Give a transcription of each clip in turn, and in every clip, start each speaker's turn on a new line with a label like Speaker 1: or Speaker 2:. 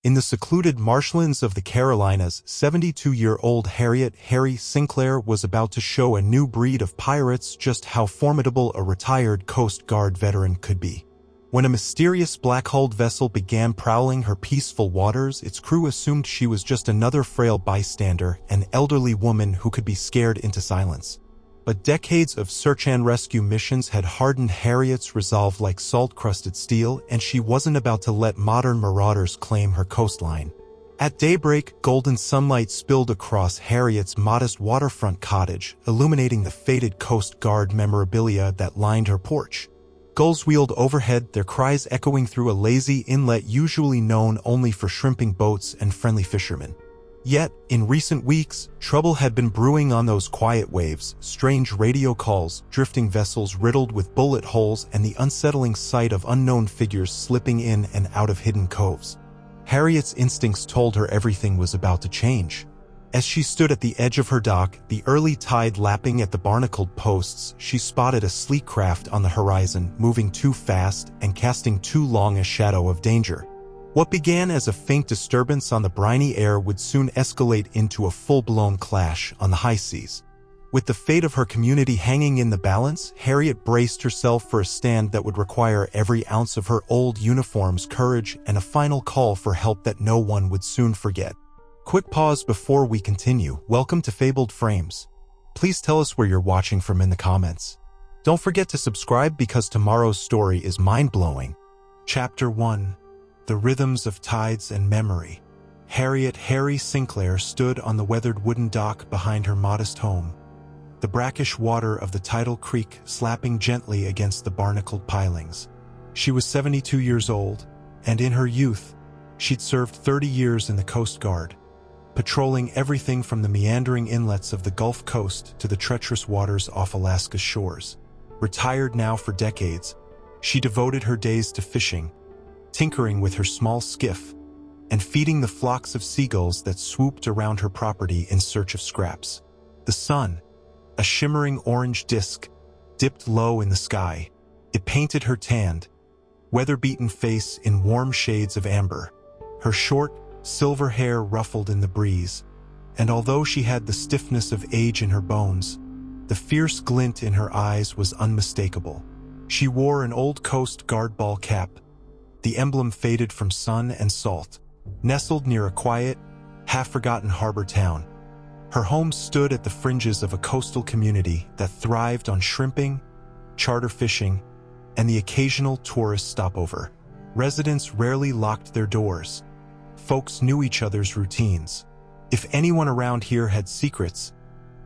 Speaker 1: In the secluded marshlands of the Carolinas, 72-year-old Harriet Sinclair was about to show a new breed of pirates just how formidable a retired Coast Guard veteran could be. When a mysterious black-hulled vessel began prowling her peaceful waters, its crew assumed she was just another frail bystander, an elderly woman who could be scared into silence. But decades of search and rescue missions had hardened Harriet's resolve like salt-crusted steel, and she wasn't about to let modern marauders claim her coastline. At daybreak, golden sunlight spilled across Harriet's modest waterfront cottage, illuminating the faded Coast Guard memorabilia that lined her porch. Gulls wheeled overhead, their cries echoing through a lazy inlet usually known only for shrimping boats and friendly fishermen. Yet, in recent weeks, trouble had been brewing on those quiet waves, strange radio calls, drifting vessels riddled with bullet holes, and the unsettling sight of unknown figures slipping in and out of hidden coves. Harriet's instincts told her everything was about to change. As she stood at the edge of her dock, the early tide lapping at the barnacled posts, she spotted a sleek craft on the horizon, moving too fast and casting too long a shadow of danger. What began as a faint disturbance on the briny air would soon escalate into a full-blown clash on the high seas. With the fate of her community hanging in the balance, Harriet braced herself for a stand that would require every ounce of her old uniform's courage and a final call for help that no one would soon forget. Quick pause before we continue. Welcome to Fabled Frames. Please tell us where you're watching from in the comments. Don't forget to subscribe because tomorrow's story is mind-blowing. Chapter 1. The Rhythms of Tides and Memory. Harriet Sinclair stood on the weathered wooden dock behind her modest home, the brackish water of the tidal creek slapping gently against the barnacled pilings. She was 72 years old, and in her youth, she'd served 30 years in the Coast Guard, patrolling everything from the meandering inlets of the Gulf Coast to the treacherous waters off Alaska's shores. Retired now for decades, she devoted her days to fishing, tinkering with her small skiff, and feeding the flocks of seagulls that swooped around her property in search of scraps. The sun, a shimmering orange disk, dipped low in the sky. It painted her tanned, weather-beaten face in warm shades of amber. Her short, silver hair ruffled in the breeze, and although she had the stiffness of age in her bones, the fierce glint in her eyes was unmistakable. She wore an old Coast Guard ball cap, the emblem faded from sun and salt, nestled near a quiet, half-forgotten harbor town. Her home stood at the fringes of a coastal community that thrived on shrimping, charter fishing, and the occasional tourist stopover. Residents rarely locked their doors. Folks knew each other's routines. If anyone around here had secrets,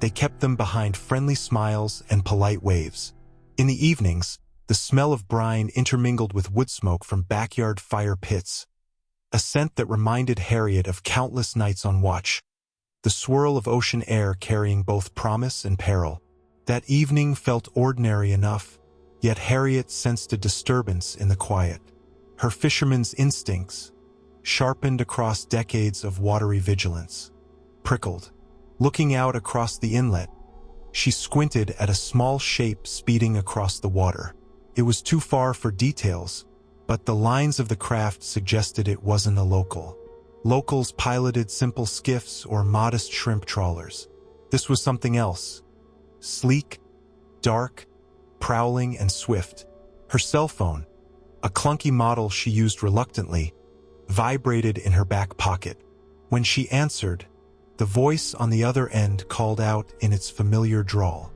Speaker 1: they kept them behind friendly smiles and polite waves. In the evenings, the smell of brine intermingled with wood smoke from backyard fire pits, a scent that reminded Harriet of countless nights on watch, the swirl of ocean air carrying both promise and peril. That evening felt ordinary enough, yet Harriet sensed a disturbance in the quiet. Her fisherman's instincts, sharpened across decades of watery vigilance, prickled. Looking out across the inlet, she squinted at a small shape speeding across the water. It was too far for details, but the lines of the craft suggested it wasn't a local. Locals piloted simple skiffs or modest shrimp trawlers. This was something else. Sleek, dark, prowling, and swift. Her cell phone, a clunky model she used reluctantly, vibrated in her back pocket. When she answered, the voice on the other end called out in its familiar drawl.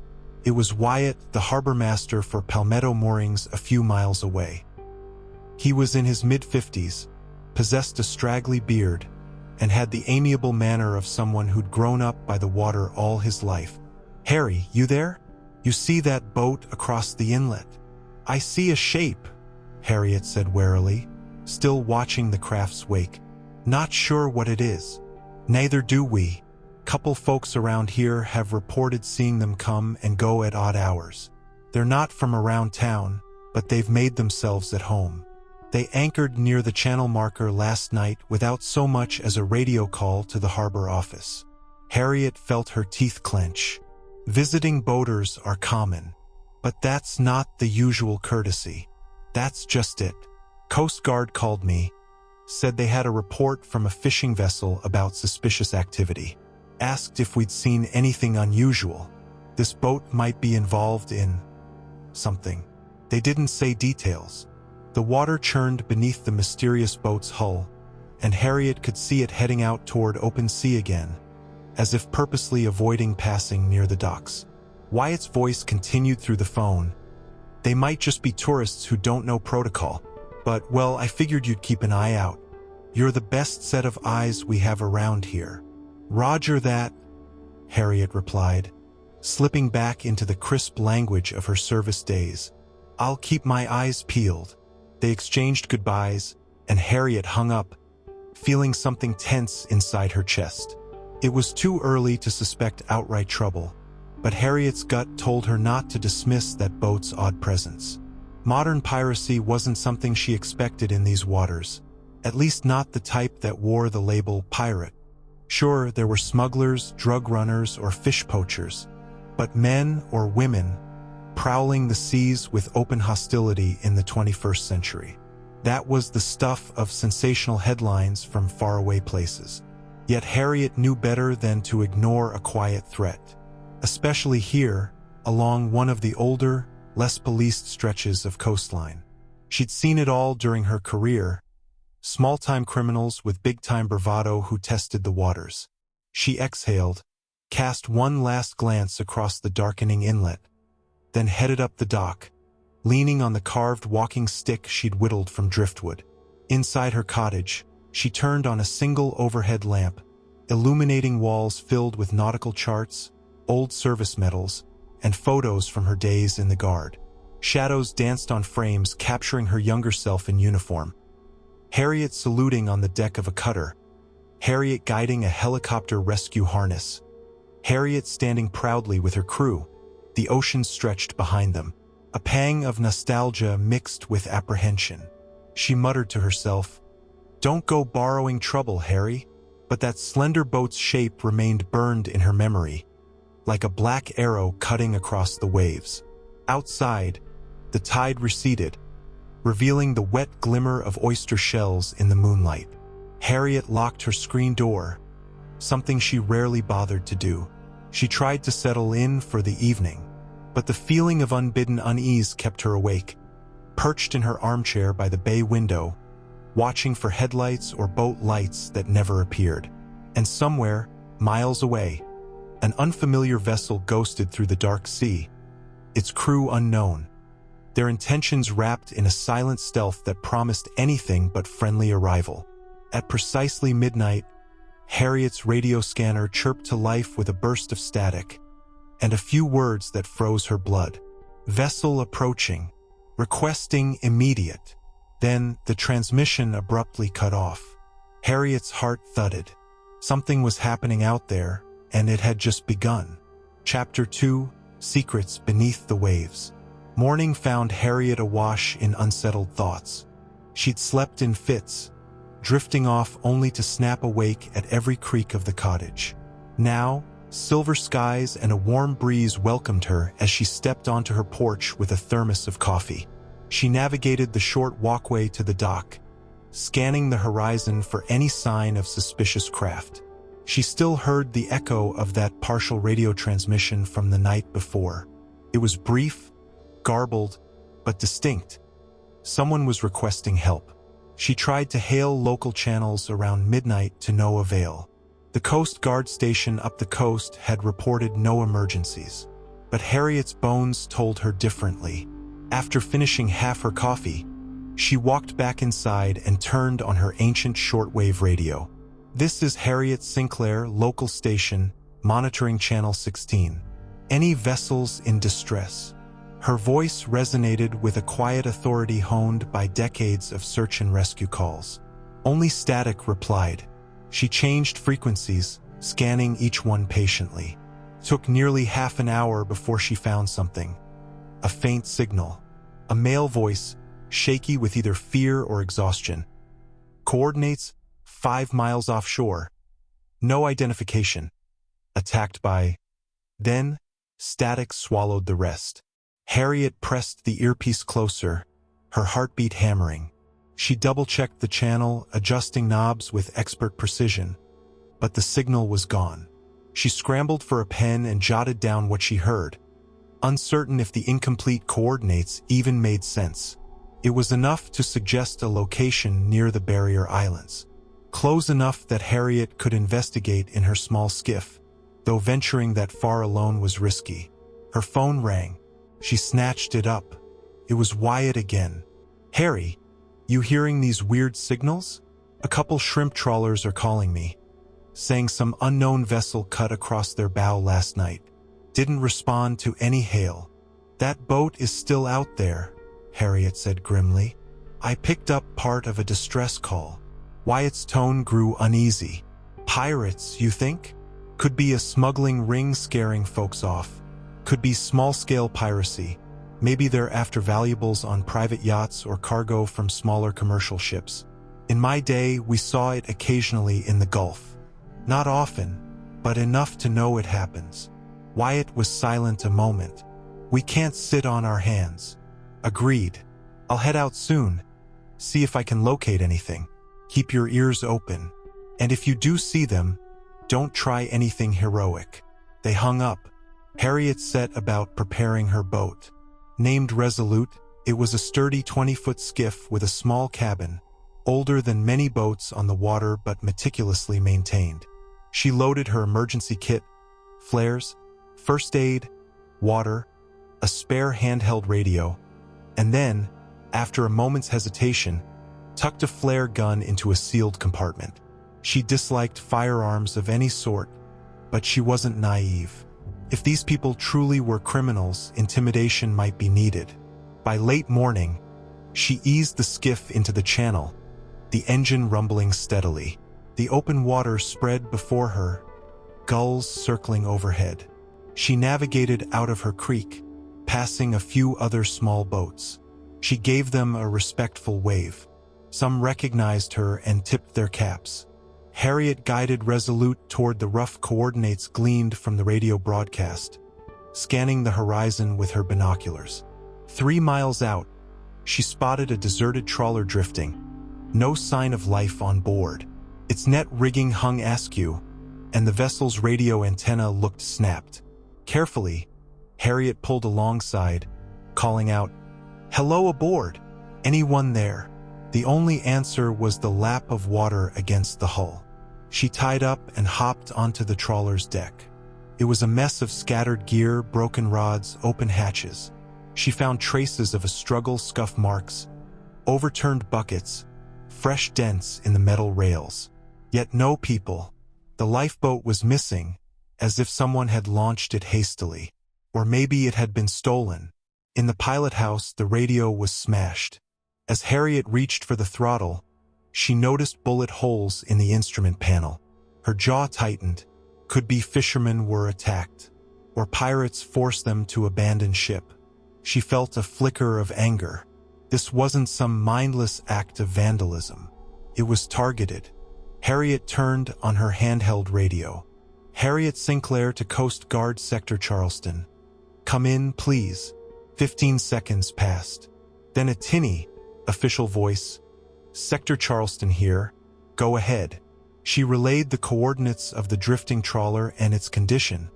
Speaker 1: It was Wyatt, the harbor master for Palmetto Moorings a few miles away. He was in his mid-50s, possessed a straggly beard, and had the amiable manner of someone who'd grown up by the water all his life. "Harry, you there? You see that boat across the inlet?" "I see a shape," Harriet said warily, still watching the craft's wake. "Not sure what it is." "Neither do we. Couple folks around here have reported seeing them come and go at odd hours. They're not from around town, but they've made themselves at home. They anchored near the channel marker last night without so much as a radio call to the harbor office." Harriet felt her teeth clench. Visiting boaters are common, but that's not the usual courtesy. "That's just it. Coast Guard called me. said they had a report from a fishing vessel about suspicious activity. Asked if we'd seen anything unusual. This boat might be involved in something. They didn't say details. The water churned beneath the mysterious boat's hull, and Harriet could see it heading out toward open sea again, as if purposely avoiding passing near the docks. Wyatt's voice continued through the phone. They might just be tourists who don't know protocol. But, well, I figured you'd keep an eye out. You're the best set of eyes we have around here. Roger that, Harriet replied, slipping back into the crisp language of her service days. I'll keep my eyes peeled. They exchanged goodbyes, and Harriet hung up, feeling something tense inside her chest. It was too early to suspect outright trouble, but Harriet's gut told her not to dismiss that boat's odd presence. Modern piracy wasn't something she expected in these waters, at least not the type that wore the label pirate. Sure, there were smugglers, drug runners, or fish poachers, but men or women prowling the seas with open hostility in the 21st century. That was the stuff of sensational headlines from faraway places. Yet Harriet knew better than to ignore a quiet threat, especially here, along one of the older, less policed stretches of coastline. She'd seen it all during her career, small-time criminals with big-time bravado who tested the waters. She exhaled, cast one last glance across the darkening inlet, then headed up the dock, leaning on the carved walking stick she'd whittled from driftwood. Inside her cottage, she turned on a single overhead lamp, illuminating walls filled with nautical charts, old service medals, and photos from her days in the guard. Shadows danced on frames, capturing her younger self in uniform. Harriet saluting on the deck of a cutter, Harriet guiding a helicopter rescue harness, Harriet standing proudly with her crew, the ocean stretched behind them. A pang of nostalgia mixed with apprehension. She muttered to herself, "Don't go borrowing trouble, Harry." But that slender boat's shape remained burned in her memory, like a black arrow cutting across the waves. Outside, the tide receded, revealing the wet glimmer of oyster shells in the moonlight. Harriet locked her screen door, something she rarely bothered to do. She tried to settle in for the evening, but the feeling of unbidden unease kept her awake, perched in her armchair by the bay window, watching for headlights or boat lights that never appeared. And somewhere, miles away, an unfamiliar vessel ghosted through the dark sea, its crew unknown, their intentions wrapped in a silent stealth that promised anything but friendly arrival. At precisely midnight, Harriet's radio scanner chirped to life with a burst of static, and a few words that froze her blood. Vessel approaching, requesting immediate. Then the transmission abruptly cut off. Harriet's heart thudded. Something was happening out there, and it had just begun. Chapter 2, Secrets Beneath the Waves. Morning found Harriet awash in unsettled thoughts. She'd slept in fits, drifting off only to snap awake at every creak of the cottage. Now, silver skies and a warm breeze welcomed her as she stepped onto her porch with a thermos of coffee. She navigated the short walkway to the dock, scanning the horizon for any sign of suspicious craft. She still heard the echo of that partial radio transmission from the night before. It was brief, garbled, but distinct. Someone was requesting help. She tried to hail local channels around midnight to no avail. The Coast Guard station up the coast had reported no emergencies. But Harriet's bones told her differently. After finishing half her coffee, she walked back inside and turned on her ancient shortwave radio. "This is Harriet Sinclair, local station, monitoring channel 16. Any vessels in distress?" Her voice resonated with a quiet authority honed by decades of search and rescue calls. Only static replied. She changed frequencies, scanning each one patiently. Took nearly half an hour before she found something. A faint signal. A male voice, shaky with either fear or exhaustion. Coordinates, 5 miles offshore. No identification. Attacked by... Then, static swallowed the rest. Harriet pressed the earpiece closer, her heartbeat hammering. She double-checked the channel, adjusting knobs with expert precision, but the signal was gone. She scrambled for a pen and jotted down what she heard, uncertain if the incomplete coordinates even made sense. It was enough to suggest a location near the barrier islands, close enough that Harriet could investigate in her small skiff, though venturing that far alone was risky. Her phone rang. She snatched it up. It was Wyatt again. "Harry, you hearing these weird signals? A couple shrimp trawlers are calling me, saying some unknown vessel cut across their bow last night. Didn't respond to any hail." "That boat is still out there," Harriet said grimly. "I picked up part of a distress call." Wyatt's tone grew uneasy. "Pirates, you think? Could be a smuggling ring scaring folks off. Could be small-scale piracy. Maybe they're after valuables on private yachts or cargo from smaller commercial ships. In my day, we saw it occasionally in the Gulf. Not often, but enough to know it happens." Wyatt was silent a moment. "We can't sit on our hands." "Agreed. I'll head out soon. See if I can locate anything. Keep your ears open. And if you do see them, don't try anything heroic." They hung up. Harriet set about preparing her boat. Named Resolute, it was a sturdy 20-foot skiff with a small cabin, older than many boats on the water but meticulously maintained. She loaded her emergency kit, flares, first aid, water, a spare handheld radio, and then, after a moment's hesitation, tucked a flare gun into a sealed compartment. She disliked firearms of any sort, but she wasn't naive. If these people truly were criminals, intimidation might be needed. By late morning, she eased the skiff into the channel, the engine rumbling steadily. The open water spread before her, gulls circling overhead. She navigated out of her creek, passing a few other small boats. She gave them a respectful wave. Some recognized her and tipped their caps. Harriet guided Resolute toward the rough coordinates gleaned from the radio broadcast, scanning the horizon with her binoculars. 3 miles out, she spotted a deserted trawler drifting. No sign of life on board. Its net rigging hung askew, and the vessel's radio antenna looked snapped. Carefully, Harriet pulled alongside, calling out, "Hello aboard! Anyone there?" The only answer was the lap of water against the hull. She tied up and hopped onto the trawler's deck. It was a mess of scattered gear, broken rods, open hatches. She found traces of a struggle, scuff marks, overturned buckets, fresh dents in the metal rails. Yet no people. The lifeboat was missing, as if someone had launched it hastily. Or maybe it had been stolen. In the pilot house, the radio was smashed. As Harriet reached for the throttle, she noticed bullet holes in the instrument panel. Her jaw tightened. Could be fishermen were attacked, or pirates forced them to abandon ship. She felt a flicker of anger. This wasn't some mindless act of vandalism. It was targeted. Harriet turned on her handheld radio. "Harriet Sinclair to Coast Guard Sector Charleston. Come in, please." 15 seconds passed. Then a tinny, official voice. "Sector Charleston here. Go ahead." She relayed the coordinates of the drifting trawler and its condition,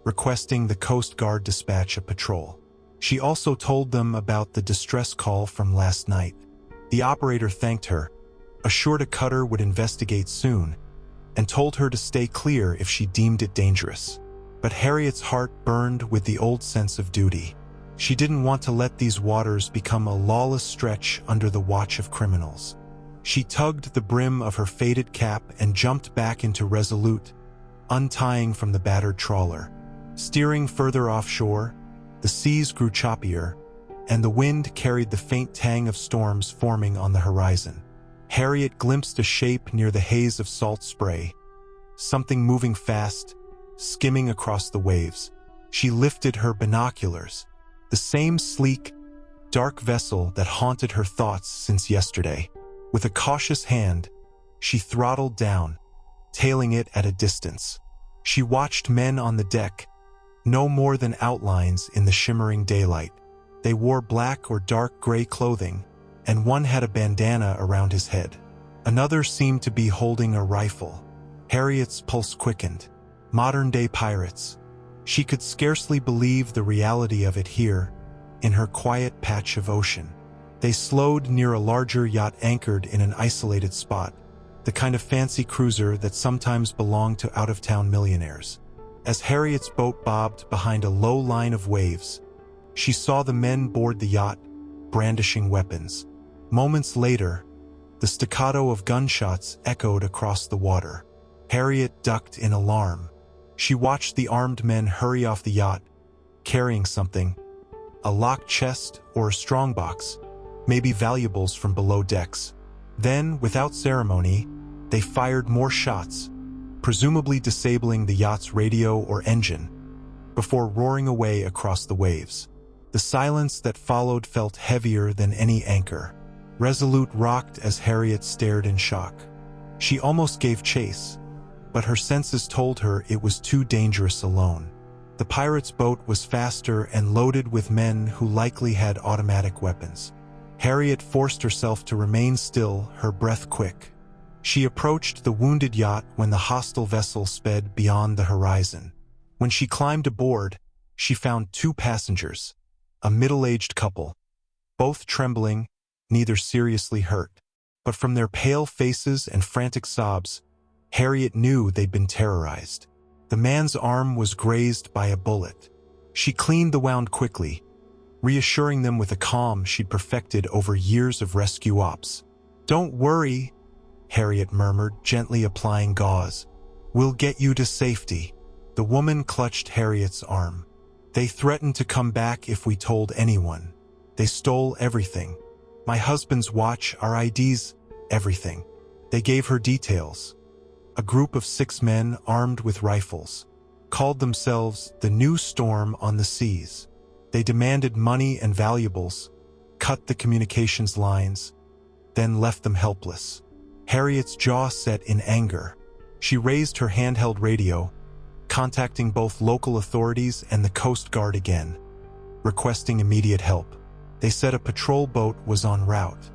Speaker 1: requesting the Coast Guard dispatch a patrol. She also told them about the distress call from last night. The operator thanked her, assured a cutter would investigate soon, and told her to stay clear if she deemed it dangerous. But Harriet's heart burned with the old sense of duty. She didn't want to let these waters become a lawless stretch under the watch of criminals. She tugged the brim of her faded cap and jumped back into Resolute, untying from the battered trawler. Steering further offshore, the seas grew choppier, and the wind carried the faint tang of storms forming on the horizon. Harriet glimpsed a shape near the haze of salt spray, something moving fast, skimming across the waves. She lifted her binoculars. The same sleek, dark vessel that haunted her thoughts since yesterday. With a cautious hand, she throttled down, tailing it at a distance. She watched men on the deck, no more than outlines in the shimmering daylight. They wore black or dark gray clothing, and one had a bandana around his head. Another seemed to be holding a rifle. Harriet's pulse quickened. Modern-day pirates. She could scarcely believe the reality of it here, in her quiet patch of ocean. They slowed near a larger yacht anchored in an isolated spot, the kind of fancy cruiser that sometimes belonged to out-of-town millionaires. As Harriet's boat bobbed behind a low line of waves, she saw the men board the yacht, brandishing weapons. Moments later, the staccato of gunshots echoed across the water. Harriet ducked in alarm. She watched the armed men hurry off the yacht, carrying something, a locked chest or a strongbox, maybe valuables from below decks. Then, without ceremony, they fired more shots, presumably disabling the yacht's radio or engine, before roaring away across the waves. The silence that followed felt heavier than any anchor. Resolute rocked as Harriet stared in shock. She almost gave chase, but her senses told her it was too dangerous alone. The pirate's boat was faster and loaded with men who likely had automatic weapons. Harriet forced herself to remain still, her breath quick. She approached the wounded yacht when the hostile vessel sped beyond the horizon. When she climbed aboard, she found two passengers, a middle-aged couple, both trembling, neither seriously hurt. But from their pale faces and frantic sobs, Harriet knew they'd been terrorized. The man's arm was grazed by a bullet. She cleaned the wound quickly, reassuring them with a calm she'd perfected over years of rescue ops. "Don't worry," Harriet murmured, gently applying gauze. "We'll get you to safety." The woman clutched Harriet's arm. "They threatened to come back if we told anyone. They stole everything. My husband's watch, our IDs, everything." They gave her details. A group of 6 men armed with rifles, called themselves the New Storm on the Seas. They demanded money and valuables, cut the communications lines, then left them helpless. Harriet's jaw set in anger. She raised her handheld radio, contacting both local authorities and the Coast Guard again, requesting immediate help. They said a patrol boat was en route.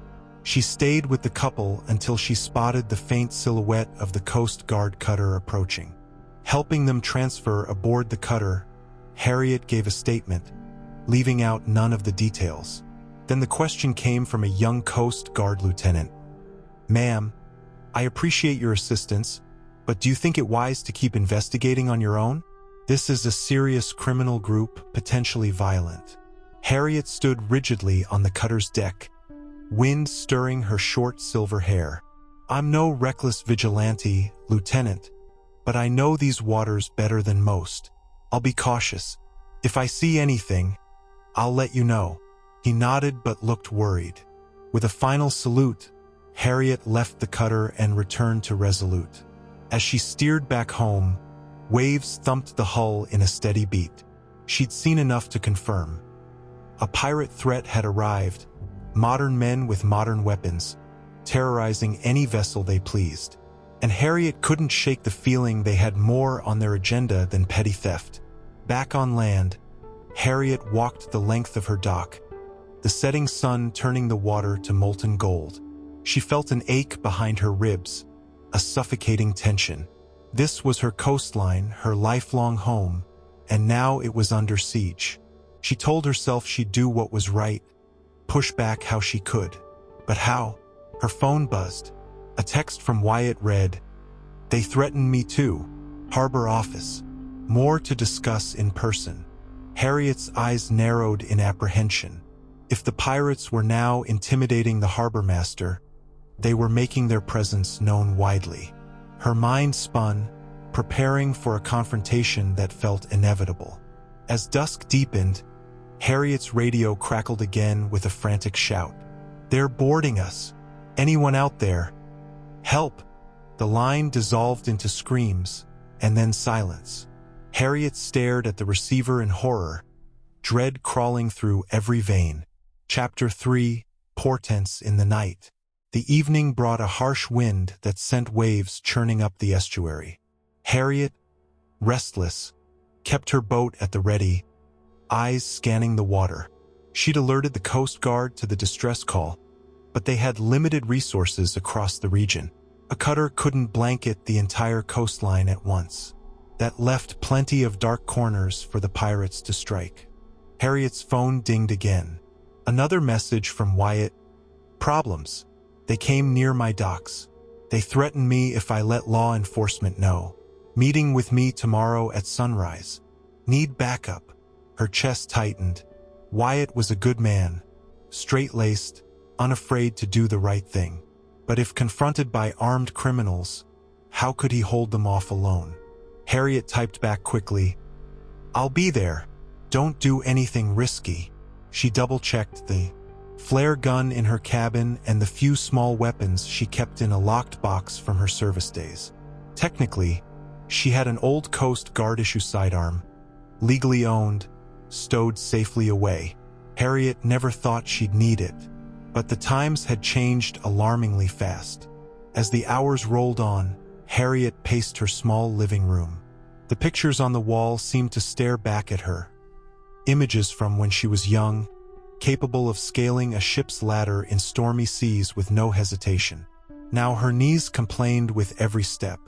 Speaker 1: She stayed with the couple until she spotted the faint silhouette of the Coast Guard cutter approaching. Helping them transfer aboard the cutter, Harriet gave a statement, leaving out none of the details. Then the question came from a young Coast Guard lieutenant. "Ma'am, I appreciate your assistance, but do you think it wise to keep investigating on your own? This is a serious criminal group, potentially violent." Harriet stood rigidly on the cutter's deck, wind stirring her short silver hair. "I'm no reckless vigilante, Lieutenant, but I know these waters better than most. I'll be cautious. If I see anything, I'll let you know." He nodded but looked worried. With a final salute, Harriet left the cutter and returned to Resolute. As she steered back home, waves thumped the hull in a steady beat. She'd seen enough to confirm. A pirate threat had arrived, modern men with modern weapons, terrorizing any vessel they pleased. And Harriet couldn't shake the feeling they had more on their agenda than petty theft. Back on land, Harriet walked the length of her dock, the setting sun turning the water to molten gold. She felt an ache behind her ribs, a suffocating tension. This was her coastline, her lifelong home, and now it was under siege. She told herself she'd do what was right, push back how she could. But how? Her phone buzzed. A text from Wyatt read, "They threatened me too. Harbor office. More to discuss in person." Harriet's eyes narrowed in apprehension. If the pirates were now intimidating the harbor master, they were making their presence known widely. Her mind spun, preparing for a confrontation that felt inevitable. As dusk deepened, Harriet's radio crackled again with a frantic shout. "They're boarding us. Anyone out there? Help!" The line dissolved into screams, and then silence. Harriet stared at the receiver in horror, dread crawling through every vein. Chapter 3, Portents in the Night. The evening brought a harsh wind that sent waves churning up the estuary. Harriet, restless, kept her boat at the ready, eyes scanning the water. She'd alerted the Coast Guard to the distress call, but they had limited resources across the region. A cutter couldn't blanket the entire coastline at once. That left plenty of dark corners for the pirates to strike. Harriet's phone dinged again. Another message from Wyatt. Problems. They came near my docks. They threatened me if I let law enforcement know. Meeting with me tomorrow at sunrise. Need backup. Her chest tightened. Wyatt was a good man. Straight-laced, unafraid to do the right thing. But if confronted by armed criminals, how could he hold them off alone? Harriet typed back quickly, "I'll be there. Don't do anything risky." She double-checked the flare gun in her cabin and the few small weapons she kept in a locked box from her service days. Technically, she had an old Coast Guard issue sidearm, legally owned, stowed safely away. Harriet never thought she'd need it, but the times had changed alarmingly fast. As the hours rolled on, Harriet paced her small living room. The pictures on the wall seemed to stare back at her. Images from when she was young, capable of scaling a ship's ladder in stormy seas with no hesitation. Now her knees complained with every step.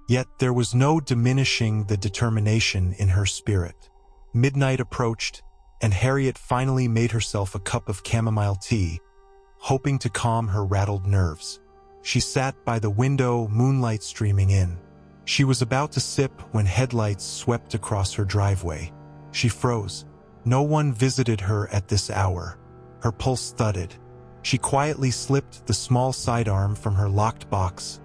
Speaker 1: Yet there was no diminishing the determination in her spirit. Midnight approached, and Harriet finally made herself a cup of chamomile tea, hoping to calm her rattled nerves. She sat by the window, moonlight streaming in. She was about to sip when headlights swept across her driveway. She froze. No one visited her at this hour. Her pulse thudded. She quietly slipped the small sidearm from her locked box,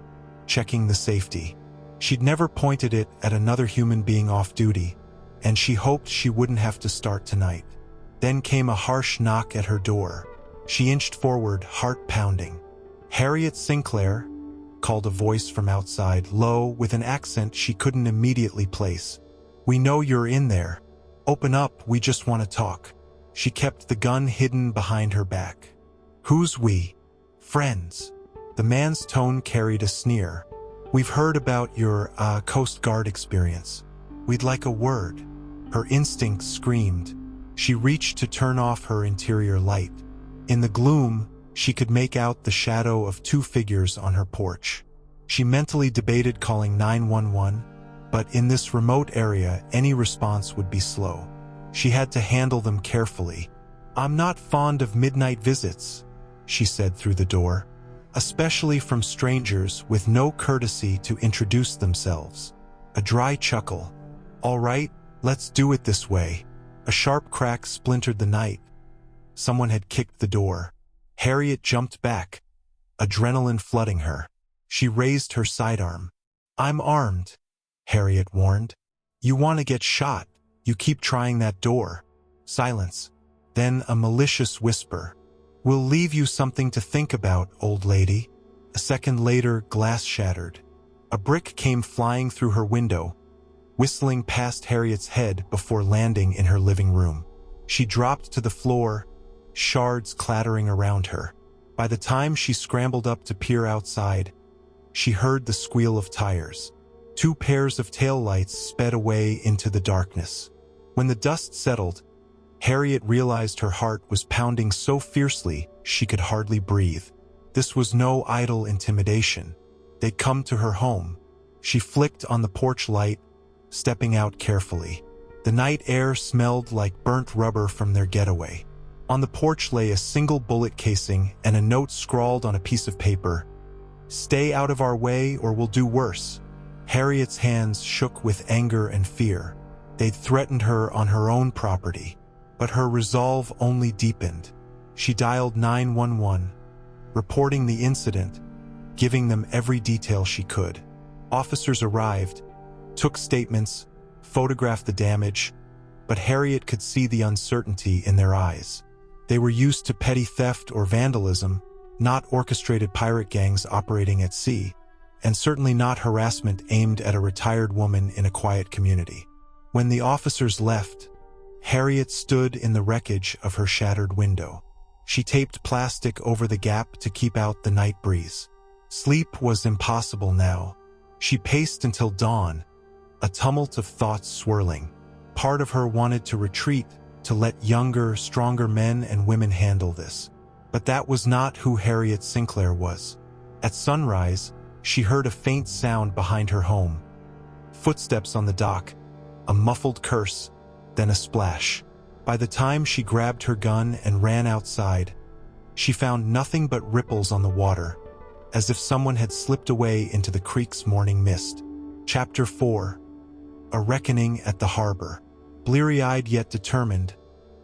Speaker 1: checking the safety. She'd never pointed it at another human being off duty, and she hoped she wouldn't have to start tonight. Then came a harsh knock at her door. She inched forward, heart pounding. "Harriet Sinclair," called a voice from outside, low, with an accent she couldn't immediately place. "We know you're in there. Open up, we just want to talk." She kept the gun hidden behind her back. "Who's we?" "Friends." The man's tone carried a sneer. "We've heard about your, Coast Guard experience. We'd like a word." Her instinct screamed. She reached to turn off her interior light. In the gloom, she could make out the shadow of two figures on her porch. She mentally debated calling 911, but in this remote area, any response would be slow. She had to handle them carefully. "I'm not fond of midnight visits," she said through the door, "especially from strangers with no courtesy to introduce themselves." A dry chuckle. "All right, let's do it this way." A sharp crack splintered the night. Someone had kicked the door. Harriet jumped back, adrenaline flooding her. She raised her sidearm. "I'm armed," Harriet warned. "You want to get shot. You keep trying that door." Silence. Then a malicious whisper. "We'll leave you something to think about, old lady." A second later, glass shattered. A brick came flying through her window, whistling past Harriet's head before landing in her living room. She dropped to the floor, shards clattering around her. By the time she scrambled up to peer outside, she heard the squeal of tires. Two pairs of taillights sped away into the darkness. When the dust settled, Harriet realized her heart was pounding so fiercely she could hardly breathe. This was no idle intimidation. They'd come to her home. She flicked on the porch light, stepping out carefully. The night air smelled like burnt rubber from their getaway. On the porch lay a single bullet casing and a note scrawled on a piece of paper. "Stay out of our way or we'll do worse." Harriet's hands shook with anger and fear. They'd threatened her on her own property, but her resolve only deepened. She dialed 911, reporting the incident, giving them every detail she could. Officers arrived, took statements, photographed the damage, but Harriet could see the uncertainty in their eyes. They were used to petty theft or vandalism, not orchestrated pirate gangs operating at sea, and certainly not harassment aimed at a retired woman in a quiet community. When the officers left, Harriet stood in the wreckage of her shattered window. She taped plastic over the gap to keep out the night breeze. Sleep was impossible now. She paced until dawn, a tumult of thoughts swirling. Part of her wanted to retreat, to let younger, stronger men and women handle this. But that was not who Harriet Sinclair was. At sunrise, she heard a faint sound behind her home. Footsteps on the dock, a muffled curse, then a splash. By the time she grabbed her gun and ran outside, she found nothing but ripples on the water, as if someone had slipped away into the creek's morning mist. Chapter 4. A Reckoning at the Harbor. Bleary-eyed yet determined,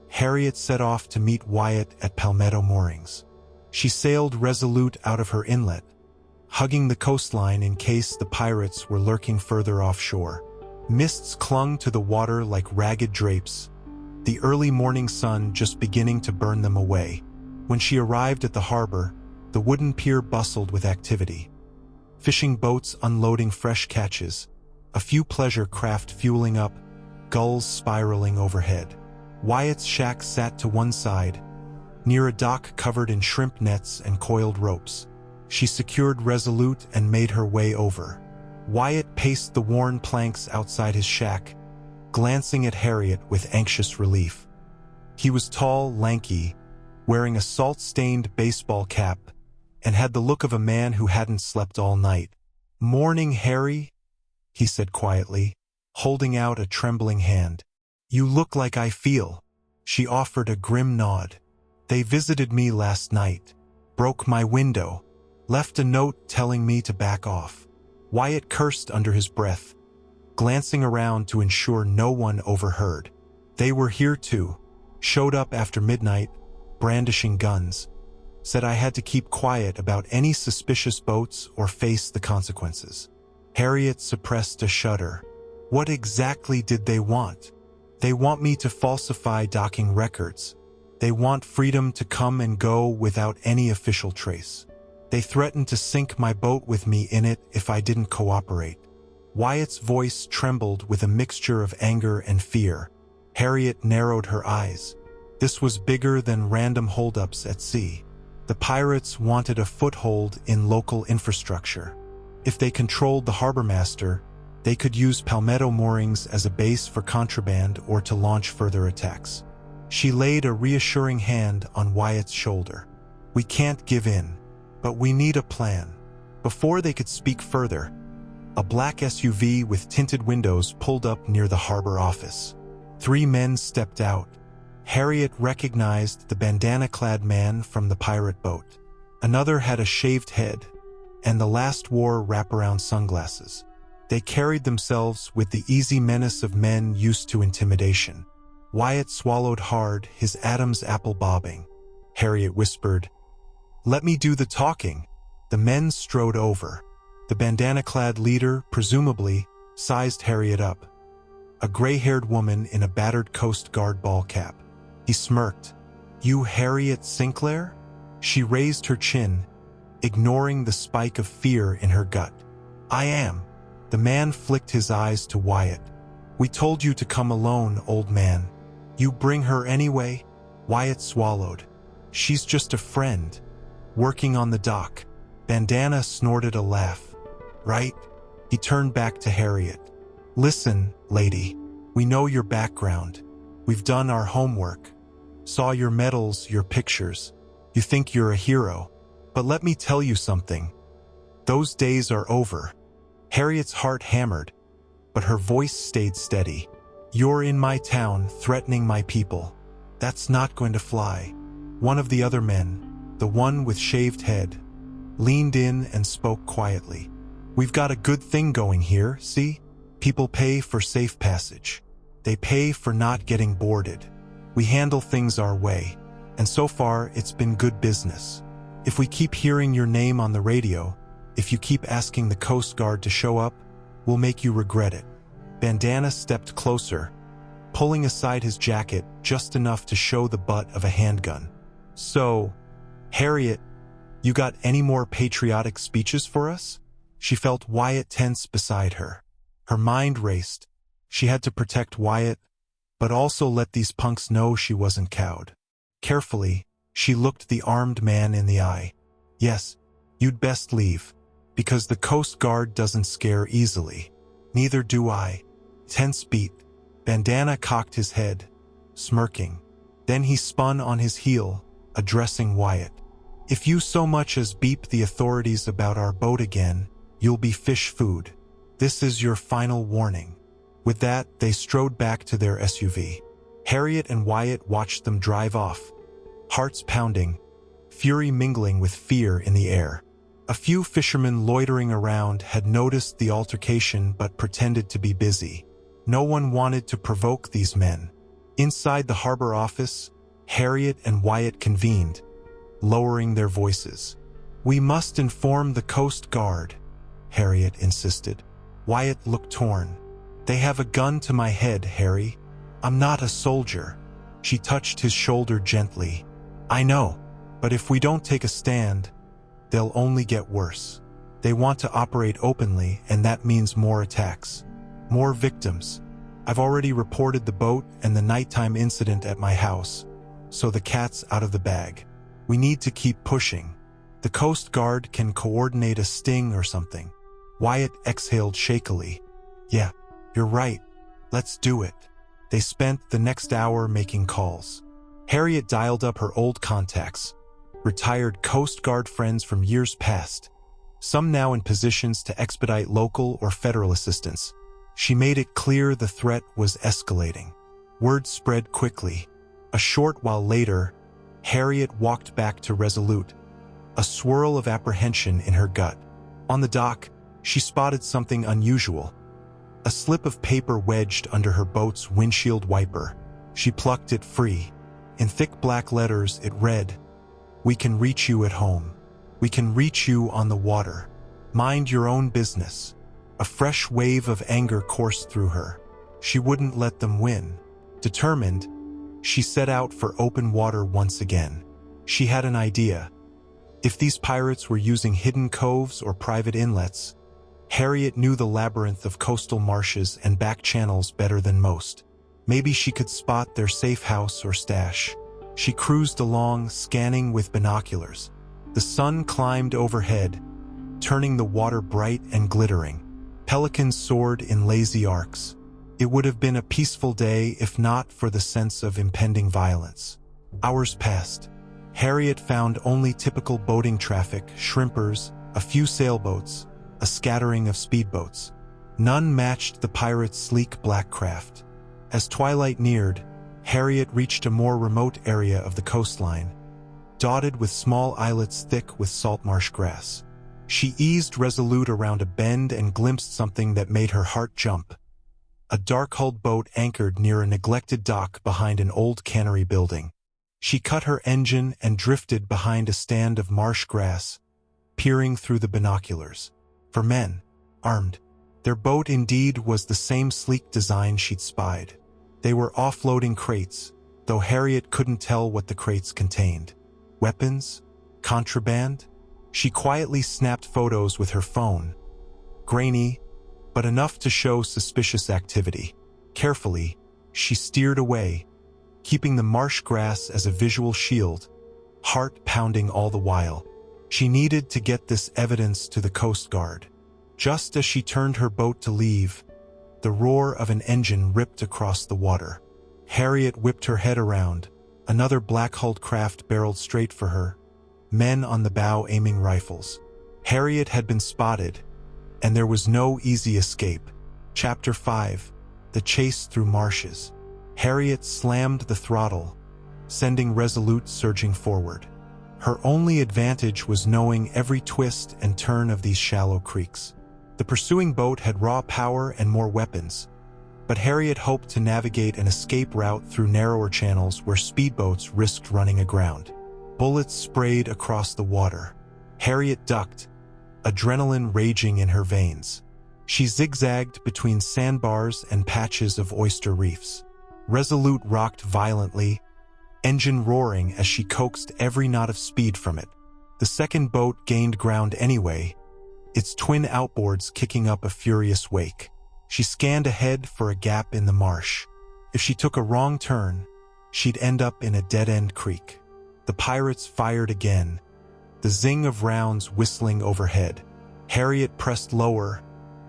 Speaker 1: Harriet set off to meet Wyatt at Palmetto Moorings. She sailed resolute out of her inlet, hugging the coastline in case the pirates were lurking further offshore. Mists clung to the water like ragged drapes, the early morning sun just beginning to burn them away. When she arrived at the harbor, the wooden pier bustled with activity. Fishing boats unloading fresh catches, a few pleasure craft fueling up, gulls spiraling overhead. Wyatt's shack sat to one side, near a dock covered in shrimp nets and coiled ropes. She secured resolute and made her way over. Wyatt paced the worn planks outside his shack, glancing at Harriet with anxious relief. He was tall, lanky, wearing a salt-stained baseball cap, and had the look of a man who hadn't slept all night. "Morning, Harry," he said quietly, holding out a trembling hand. "You look like I feel." She offered a grim nod. "They visited me last night, broke my window, left a note telling me to back off." Wyatt cursed under his breath, glancing around to ensure no one overheard. "They were here too, showed up after midnight, brandishing guns. Said I had to keep quiet about any suspicious boats or face the consequences." Harriet suppressed a shudder. "What exactly did they want?" "They want me to falsify docking records. They want freedom to come and go without any official trace. They threatened to sink my boat with me in it if I didn't cooperate." Wyatt's voice trembled with a mixture of anger and fear. Harriet narrowed her eyes. This was bigger than random holdups at sea. The pirates wanted a foothold in local infrastructure. If they controlled the harbormaster, they could use Palmetto Moorings as a base for contraband or to launch further attacks. She laid a reassuring hand on Wyatt's shoulder. "We can't give in, but we need a plan." Before they could speak further, a black SUV with tinted windows pulled up near the harbor office. 3 men stepped out. Harriet recognized the bandana-clad man from the pirate boat. Another had a shaved head, and the last wore wraparound sunglasses. They carried themselves with the easy menace of men used to intimidation. Wyatt swallowed hard, his Adam's apple bobbing. Harriet whispered, "Let me do the talking." The men strode over. The bandana-clad leader, presumably, sized Harriet up. A gray-haired woman in a battered Coast Guard ball cap. He smirked. "You Harriet Sinclair?" She raised her chin, ignoring the spike of fear in her gut. "I am." The man flicked his eyes to Wyatt. "We told you to come alone, old man. You bring her anyway?" Wyatt swallowed. "She's just a friend, working on the dock." Bandana snorted a laugh. "Right?" He turned back to Harriet. "Listen, lady, we know your background. We've done our homework. Saw your medals, your pictures. You think you're a hero. But let me tell you something. Those days are over." Harriet's heart hammered, but her voice stayed steady. "You're in my town, threatening my people. That's not going to fly." One of the other men, the one with shaved head, leaned in and spoke quietly. "We've got a good thing going here, see? People pay for safe passage. They pay for not getting boarded. We handle things our way, and so far it's been good business. If we keep hearing your name on the radio, if you keep asking the Coast Guard to show up, we'll make you regret it." Bandana stepped closer, pulling aside his jacket just enough to show the butt of a handgun. "So, Harriet, you got any more patriotic speeches for us?" She felt Wyatt tense beside her. Her mind raced. She had to protect Wyatt, but also let these punks know she wasn't cowed. Carefully, she looked the armed man in the eye. "Yes, you'd best leave, because the Coast Guard doesn't scare easily. Neither do I." Tense beat. Bandana cocked his head, smirking. Then he spun on his heel, addressing Wyatt. "If you so much as beep the authorities about our boat again, you'll be fish food. This is your final warning." With that, they strode back to their SUV. Harriet and Wyatt watched them drive off, hearts pounding, fury mingling with fear in the air. A few fishermen loitering around had noticed the altercation but pretended to be busy. No one wanted to provoke these men. Inside the harbor office, Harriet and Wyatt convened, lowering their voices. "We must inform the Coast Guard," Harriet insisted. Wyatt looked torn. "They have a gun to my head, Harry. I'm not a soldier." She touched his shoulder gently. "I know, but if we don't take a stand, they'll only get worse. They want to operate openly, and that means more attacks, more victims. I've already reported the boat and the nighttime incident at my house, so the cat's out of the bag. We need to keep pushing. The Coast Guard can coordinate a sting or something." Wyatt exhaled shakily. "Yeah, you're right. Let's do it." They spent the next hour making calls. Harriet dialed up her old contacts, retired Coast Guard friends from years past, some now in positions to expedite local or federal assistance. She made it clear the threat was escalating. Word spread quickly. A short while later, Harriet walked back to Resolute, a swirl of apprehension in her gut. On the dock, she spotted something unusual. A slip of paper wedged under her boat's windshield wiper. She plucked it free. In thick black letters, it read, "We can reach you at home. We can reach you on the water. Mind your own business." A fresh wave of anger coursed through her. She wouldn't let them win. Determined, she set out for open water once again. She had an idea. If these pirates were using hidden coves or private inlets, Harriet knew the labyrinth of coastal marshes and back channels better than most. Maybe she could spot their safe house or stash. She cruised along, scanning with binoculars. The sun climbed overhead, turning the water bright and glittering. Pelicans soared in lazy arcs. It would have been a peaceful day if not for the sense of impending violence. Hours passed. Harriet found only typical boating traffic, shrimpers, a few sailboats, a scattering of speedboats. None matched the pirates' sleek black craft. As twilight neared, Harriet reached a more remote area of the coastline, dotted with small islets thick with salt marsh grass. She eased Resolute around a bend and glimpsed something that made her heart jump. A dark-hulled boat anchored near a neglected dock behind an old cannery building. She cut her engine and drifted behind a stand of marsh grass, peering through the binoculars. For men, armed. Their boat indeed was the same sleek design she'd spied. They were offloading crates, though Harriet couldn't tell what the crates contained. Weapons? Contraband? She quietly snapped photos with her phone. Grainy, but enough to show suspicious activity. Carefully, she steered away, keeping the marsh grass as a visual shield, heart pounding all the while. She needed to get this evidence to the Coast Guard. Just as she turned her boat to leave, the roar of an engine ripped across the water. Harriet whipped her head around. Another black-hulled craft barreled straight for her, men on the bow aiming rifles. Harriet had been spotted, and there was no easy escape. Chapter 5. The Chase Through Marshes. Harriet slammed the throttle, sending Resolute surging forward. Her only advantage was knowing every twist and turn of these shallow creeks. The pursuing boat had raw power and more weapons, but Harriet hoped to navigate an escape route through narrower channels where speedboats risked running aground. Bullets sprayed across the water. Harriet ducked, adrenaline raging in her veins. She zigzagged between sandbars and patches of oyster reefs. Resolute rocked violently, engine roaring as she coaxed every knot of speed from it. The second boat gained ground anyway, its twin outboards kicking up a furious wake. She scanned ahead for a gap in the marsh. If she took a wrong turn, she'd end up in a dead-end creek. The pirates fired again, the zing of rounds whistling overhead. Harriet pressed lower,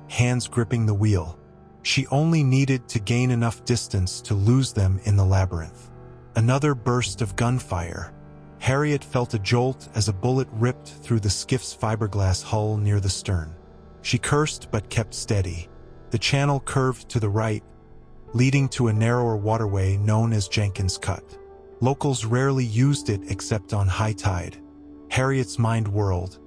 Speaker 1: hands gripping the wheel. She only needed to gain enough distance to lose them in the labyrinth. Another burst of gunfire. Harriet felt a jolt as a bullet ripped through the skiff's fiberglass hull near the stern. She cursed but kept steady. The channel curved to the right, leading to a narrower waterway known as Jenkins Cut. Locals rarely used it except on high tide. Harriet's mind whirled.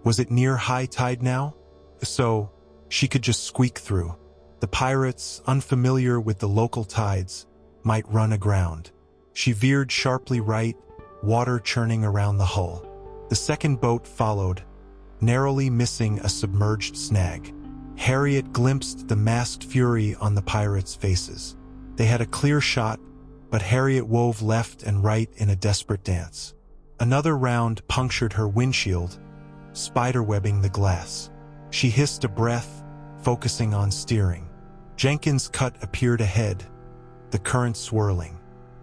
Speaker 1: Was it near high tide now? If so, she could just squeak through. The pirates, unfamiliar with the local tides, might run aground. She veered sharply right, water churning around the hull. The second boat followed, narrowly missing a submerged snag. Harriet glimpsed the masked fury on the pirates' faces. They had a clear shot, but Harriet wove left and right in a desperate dance. Another round punctured her windshield, spiderwebbing the glass. She hissed a breath, focusing on steering. Jenkins Cut appeared ahead, the current swirling.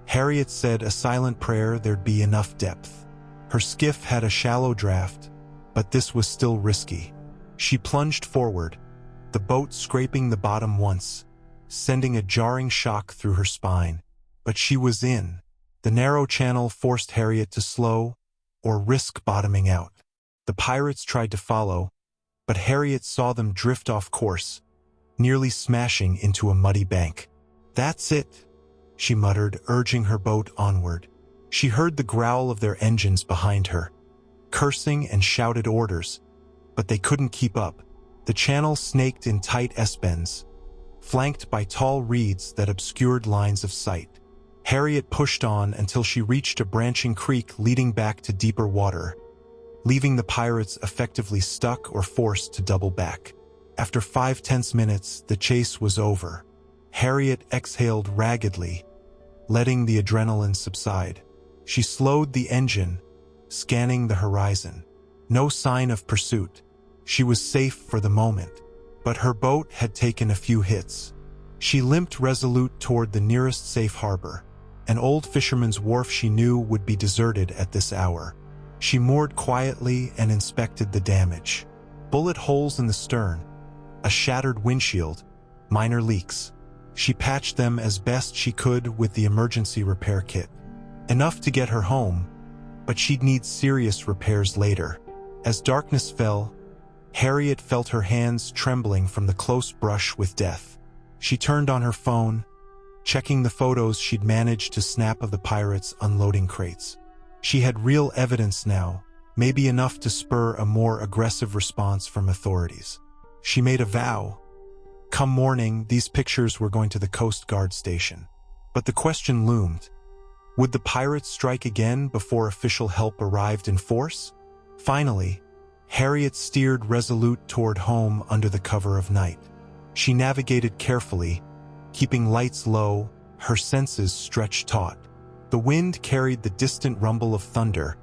Speaker 1: Harriet said a silent prayer there'd be enough depth. Her skiff had a shallow draft, but this was still risky. She plunged forward, the boat scraping the bottom once, sending a jarring shock through her spine. But she was in. The narrow channel forced Harriet to slow, or risk bottoming out. The pirates tried to follow, but Harriet saw them drift off course, nearly smashing into a muddy bank. "That's it," she muttered, urging her boat onward. She heard the growl of their engines behind her, cursing and shouted orders, but they couldn't keep up. The channel snaked in tight S-bends, flanked by tall reeds that obscured lines of sight. Harriet pushed on until she reached a branching creek leading back to deeper water, leaving the pirates effectively stuck or forced to double back. After 5 tense minutes, the chase was over. Harriet exhaled raggedly, letting the adrenaline subside. She slowed the engine, scanning the horizon. No sign of pursuit. She was safe for the moment, but her boat had taken a few hits. She limped resolute toward the nearest safe harbor, an old fisherman's wharf she knew would be deserted at this hour. She moored quietly and inspected the damage. Bullet holes in the stern, a shattered windshield, minor leaks. She patched them as best she could with the emergency repair kit. Enough to get her home, but she'd need serious repairs later. As darkness fell, Harriet felt her hands trembling from the close brush with death. She turned on her phone, checking the photos she'd managed to snap of the pirates unloading crates. She had real evidence now, maybe enough to spur a more aggressive response from authorities. She made a vow. Come morning, these pictures were going to the Coast Guard station. But the question loomed. Would the pirates strike again before official help arrived in force? Finally, Harriet steered resolute toward home under the cover of night. She navigated carefully, keeping lights low, her senses stretched taut. The wind carried the distant rumble of thunder,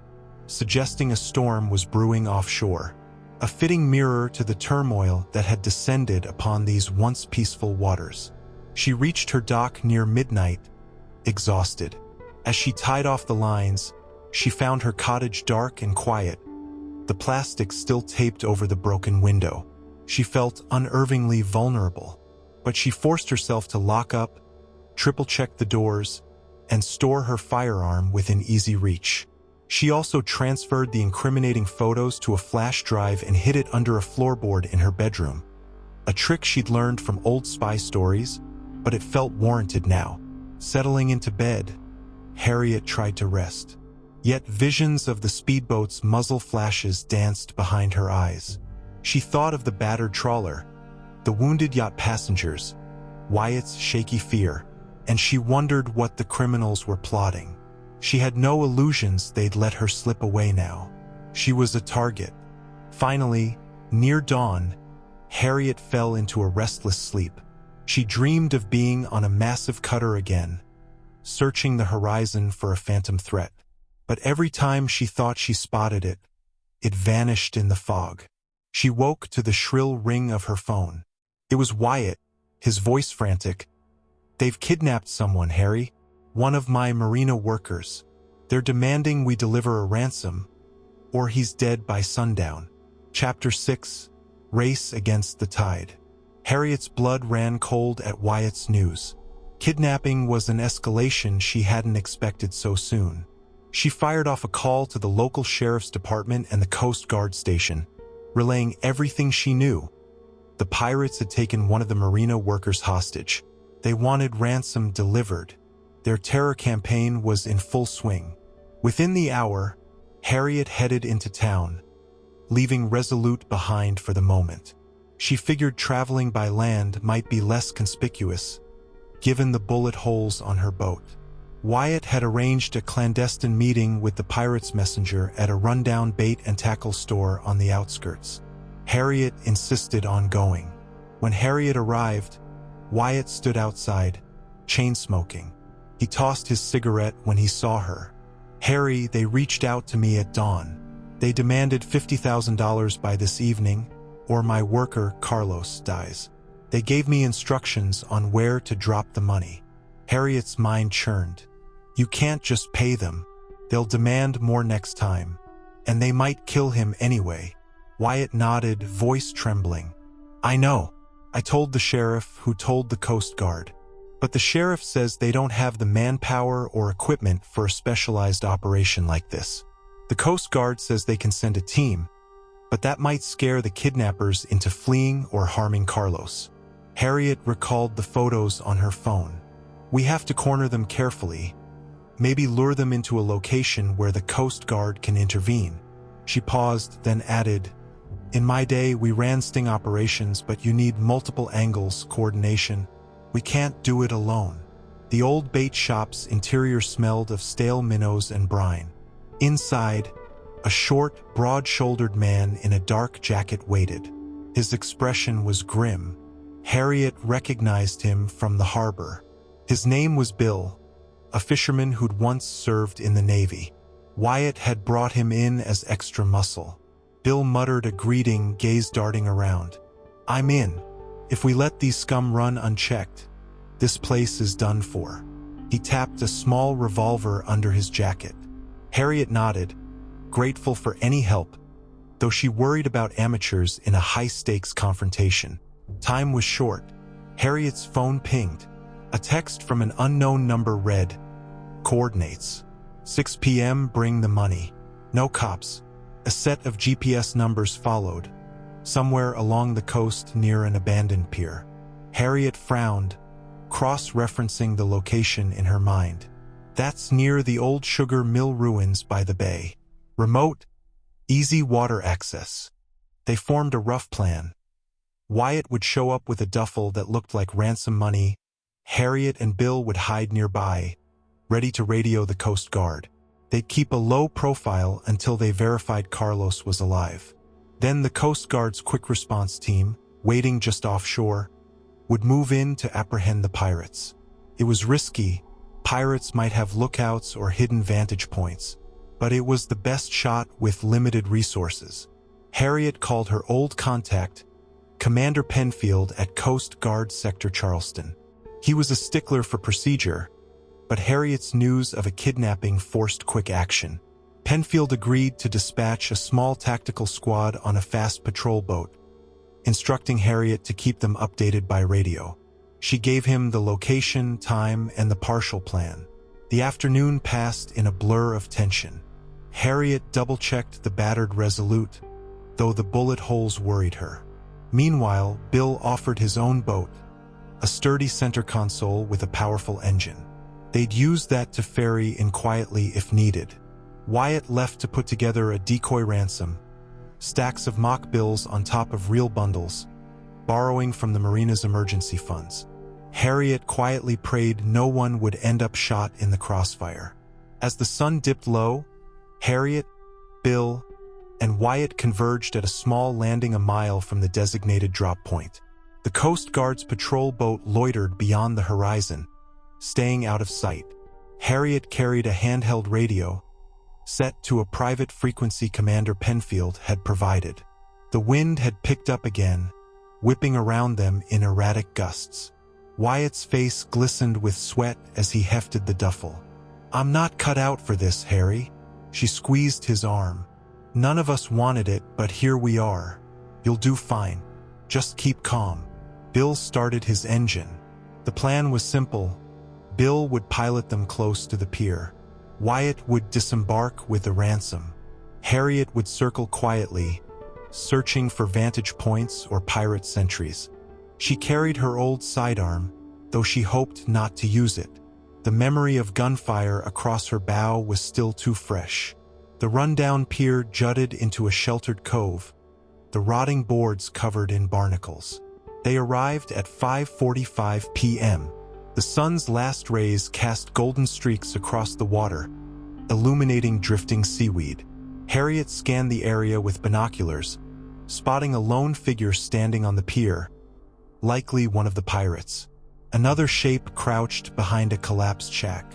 Speaker 1: suggesting a storm was brewing offshore, a fitting mirror to the turmoil that had descended upon these once peaceful waters. She reached her dock near midnight, exhausted. As she tied off the lines, she found her cottage dark and quiet, the plastic still taped over the broken window. She felt unnervingly vulnerable, but she forced herself to lock up, triple-check the doors, and store her firearm within easy reach. She also transferred the incriminating photos to a flash drive and hid it under a floorboard in her bedroom. A trick she'd learned from old spy stories, but it felt warranted now. Settling into bed, Harriet tried to rest. Yet visions of the speedboat's muzzle flashes danced behind her eyes. She thought of the battered trawler, the wounded yacht passengers, Wyatt's shaky fear, and she wondered what the criminals were plotting. She had no illusions they'd let her slip away now. She was a target. Finally, near dawn, Harriet fell into a restless sleep. She dreamed of being on a massive cutter again, searching the horizon for a phantom threat. But every time she thought she spotted it, it vanished in the fog. She woke to the shrill ring of her phone. It was Wyatt, his voice frantic. "They've kidnapped someone, Harry. One of my marina workers. They're demanding we deliver a ransom, or he's dead by sundown." Chapter 6, Race Against the Tide. Harriet's blood ran cold at Wyatt's news. Kidnapping was an escalation she hadn't expected so soon. She fired off a call to the local sheriff's department and the Coast Guard station, relaying everything she knew. The pirates had taken one of the marina workers hostage. They wanted ransom delivered. Their terror campaign was in full swing. Within the hour, Harriet headed into town, leaving Resolute behind for the moment. She figured traveling by land might be less conspicuous, given the bullet holes on her boat. Wyatt had arranged a clandestine meeting with the pirate's messenger at a rundown bait and tackle store on the outskirts. Harriet insisted on going. When Harriet arrived, Wyatt stood outside, chain-smoking. He tossed his cigarette when he saw her. "Harry, they reached out to me at dawn. They demanded $50,000 by this evening, or my worker, Carlos, dies. They gave me instructions on where to drop the money." Harriet's mind churned. "You can't just pay them. They'll demand more next time. And they might kill him anyway." Wyatt nodded, voice trembling. "I know. I told the sheriff, who told the Coast Guard. But the sheriff says they don't have the manpower or equipment for a specialized operation like this. The Coast Guard says they can send a team, but that might scare the kidnappers into fleeing or harming Carlos." Harriet recalled the photos on her phone. "We have to corner them carefully. Maybe lure them into a location where the Coast Guard can intervene." She paused, then added, "In my day, we ran sting operations, but you need multiple angles, coordination. We can't do it alone." The old bait shop's interior smelled of stale minnows and brine. Inside, a short, broad-shouldered man in a dark jacket waited. His expression was grim. Harriet recognized him from the harbor. His name was Bill, a fisherman who'd once served in the Navy. Wyatt had brought him in as extra muscle. Bill muttered a greeting, gaze darting around. "I'm in. If we let these scum run unchecked, this place is done for." He tapped a small revolver under his jacket. Harriet nodded, grateful for any help, though she worried about amateurs in a high-stakes confrontation. Time was short. Harriet's phone pinged. A text from an unknown number read, "Coordinates. 6 p.m. bring the money. No cops." A set of GPS numbers followed, somewhere along the coast near an abandoned pier. Harriet frowned, cross-referencing the location in her mind. "That's near the old sugar mill ruins by the bay. Remote, easy water access." They formed a rough plan. Wyatt would show up with a duffel that looked like ransom money. Harriet and Bill would hide nearby, ready to radio the Coast Guard. They'd keep a low profile until they verified Carlos was alive. Then the Coast Guard's quick response team, waiting just offshore, would move in to apprehend the pirates. It was risky. Pirates might have lookouts or hidden vantage points, but it was the best shot with limited resources. Harriet called her old contact, Commander Penfield at Coast Guard Sector Charleston. He was a stickler for procedure, but Harriet's news of a kidnapping forced quick action. Penfield agreed to dispatch a small tactical squad on a fast patrol boat, instructing Harriet to keep them updated by radio. She gave him the location, time, and the partial plan. The afternoon passed in a blur of tension. Harriet double-checked the battered Resolute, though the bullet holes worried her. Meanwhile, Bill offered his own boat, a sturdy center console with a powerful engine. They'd use that to ferry in quietly if needed. Wyatt left to put together a decoy ransom, stacks of mock bills on top of real bundles, borrowing from the marina's emergency funds. Harriet quietly prayed no one would end up shot in the crossfire. As the sun dipped low, Harriet, Bill, and Wyatt converged at a small landing a mile from the designated drop point. The Coast Guard's patrol boat loitered beyond the horizon, staying out of sight. Harriet carried a handheld radio, set to a private frequency Commander Penfield had provided. The wind had picked up again, whipping around them in erratic gusts. Wyatt's face glistened with sweat as he hefted the duffel. "I'm not cut out for this, Harry." She squeezed his arm. "None of us wanted it, but here we are. You'll do fine. Just keep calm." Bill started his engine. The plan was simple. Bill would pilot them close to the pier. Wyatt would disembark with a ransom. Harriet would circle quietly, searching for vantage points or pirate sentries. She carried her old sidearm, though she hoped not to use it. The memory of gunfire across her bow was still too fresh. The rundown pier jutted into a sheltered cove, the rotting boards covered in barnacles. They arrived at 5:45 p.m. The sun's last rays cast golden streaks across the water, illuminating drifting seaweed. Harriet scanned the area with binoculars, spotting a lone figure standing on the pier, likely one of the pirates. Another shape crouched behind a collapsed shack.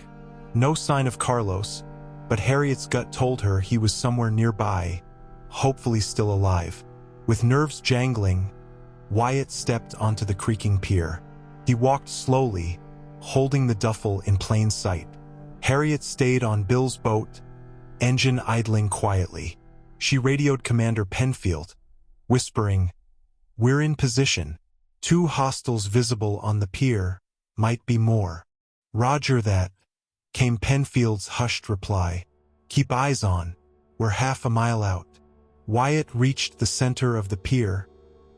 Speaker 1: No sign of Carlos, but Harriet's gut told her he was somewhere nearby, hopefully still alive. With nerves jangling, Wyatt stepped onto the creaking pier. He walked slowly, holding the duffel in plain sight. Harriet stayed on Bill's boat, engine idling quietly. She radioed Commander Penfield, whispering, "We're in position. 2 hostiles visible on the pier, might be more." "Roger that," came Penfield's hushed reply. "Keep eyes on. We're half a mile out." Wyatt reached the center of the pier,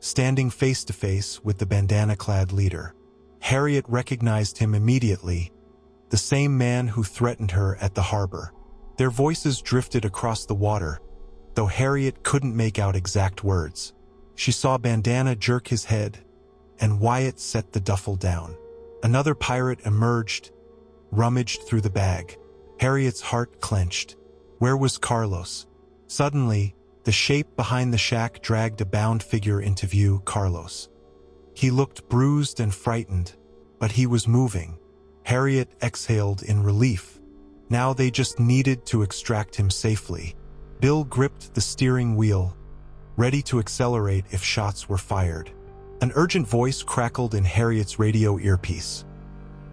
Speaker 1: standing face to face with the bandana-clad leader. Harriet recognized him immediately, the same man who threatened her at the harbor. Their voices drifted across the water, though Harriet couldn't make out exact words. She saw Bandana jerk his head, and Wyatt set the duffel down. Another pirate emerged, rummaged through the bag. Harriet's heart clenched. Where was Carlos? Suddenly, the shape behind the shack dragged a bound figure into view. Carlos. He looked bruised and frightened, but he was moving. Harriet exhaled in relief. Now they just needed to extract him safely. Bill gripped the steering wheel, ready to accelerate if shots were fired. An urgent voice crackled in Harriet's radio earpiece.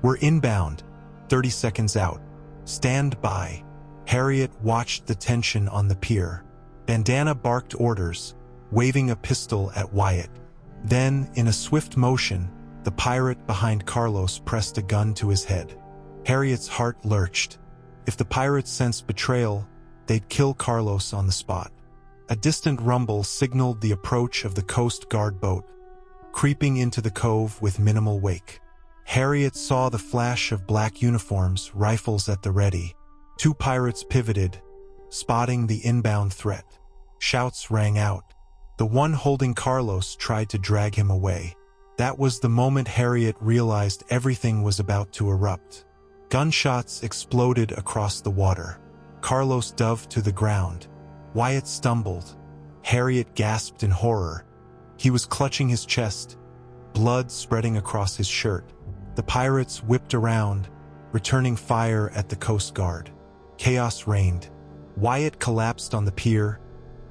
Speaker 1: "We're inbound, 30 seconds out. Stand by." Harriet watched the tension on the pier. Bandana barked orders, waving a pistol at Wyatt. Then, in a swift motion, the pirate behind Carlos pressed a gun to his head. Harriet's heart lurched. If the pirates sensed betrayal, they'd kill Carlos on the spot. A distant rumble signaled the approach of the Coast Guard boat, creeping into the cove with minimal wake. Harriet saw the flash of black uniforms, rifles at the ready. 2 pirates pivoted, spotting the inbound threat. Shouts rang out. The one holding Carlos tried to drag him away. That was the moment Harriet realized everything was about to erupt. Gunshots exploded across the water. Carlos dove to the ground. Wyatt stumbled. Harriet gasped in horror. He was clutching his chest, blood spreading across his shirt. The pirates whipped around, returning fire at the Coast Guard. Chaos reigned. Wyatt collapsed on the pier,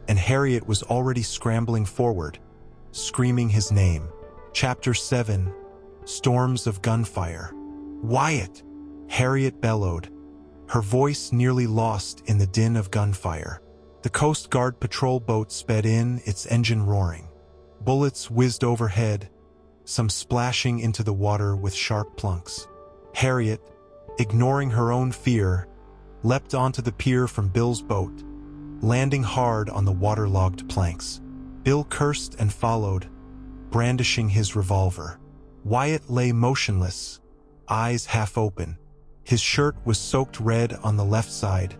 Speaker 1: and Harriet was already scrambling forward, screaming his name. Chapter 7. Storms of Gunfire. "Wyatt!" Harriet bellowed, her voice nearly lost in the din of gunfire. The Coast Guard patrol boat sped in, its engine roaring. Bullets whizzed overhead, some splashing into the water with sharp plunks. Harriet, ignoring her own fear, leapt onto the pier from Bill's boat, landing hard on the waterlogged planks. Bill cursed and followed, brandishing his revolver. Wyatt lay motionless, eyes half open. His shirt was soaked red on the left side,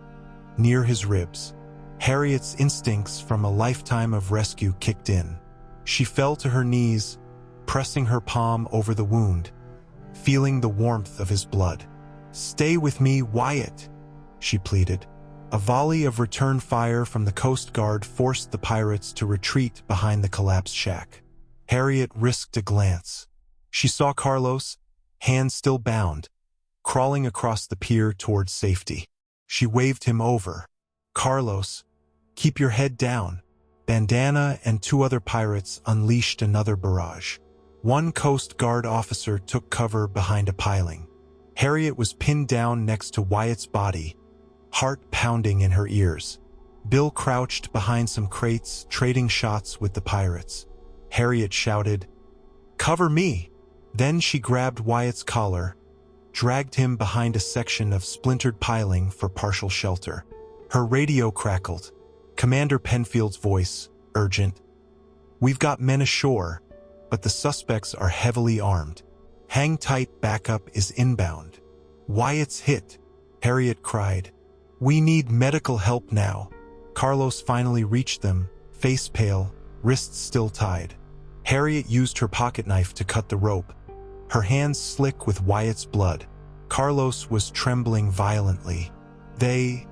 Speaker 1: near his ribs. Harriet's instincts from a lifetime of rescue kicked in. She fell to her knees, pressing her palm over the wound, feeling the warmth of his blood. "Stay with me, Wyatt," she pleaded. A volley of return fire from the Coast Guard forced the pirates to retreat behind the collapsed shack. Harriet risked a glance. She saw Carlos, hands still bound, crawling across the pier towards safety. She waved him over. "Carlos, keep your head down." Bandana and 2 other pirates unleashed another barrage. One Coast Guard officer took cover behind a piling. Harriet was pinned down next to Wyatt's body, heart pounding in her ears. Bill crouched behind some crates, trading shots with the pirates. Harriet shouted, "Cover me!" Then she grabbed Wyatt's collar, dragged him behind a section of splintered piling for partial shelter. Her radio crackled. Commander Penfield's voice, urgent. "We've got men ashore, but the suspects are heavily armed. Hang tight, backup is inbound." "Wyatt's hit," Harriet cried. "We need medical help now." Carlos finally reached them, face pale, wrists still tied. Harriet used her pocket knife to cut the rope, her hands slick with Wyatt's blood. Carlos was trembling violently. They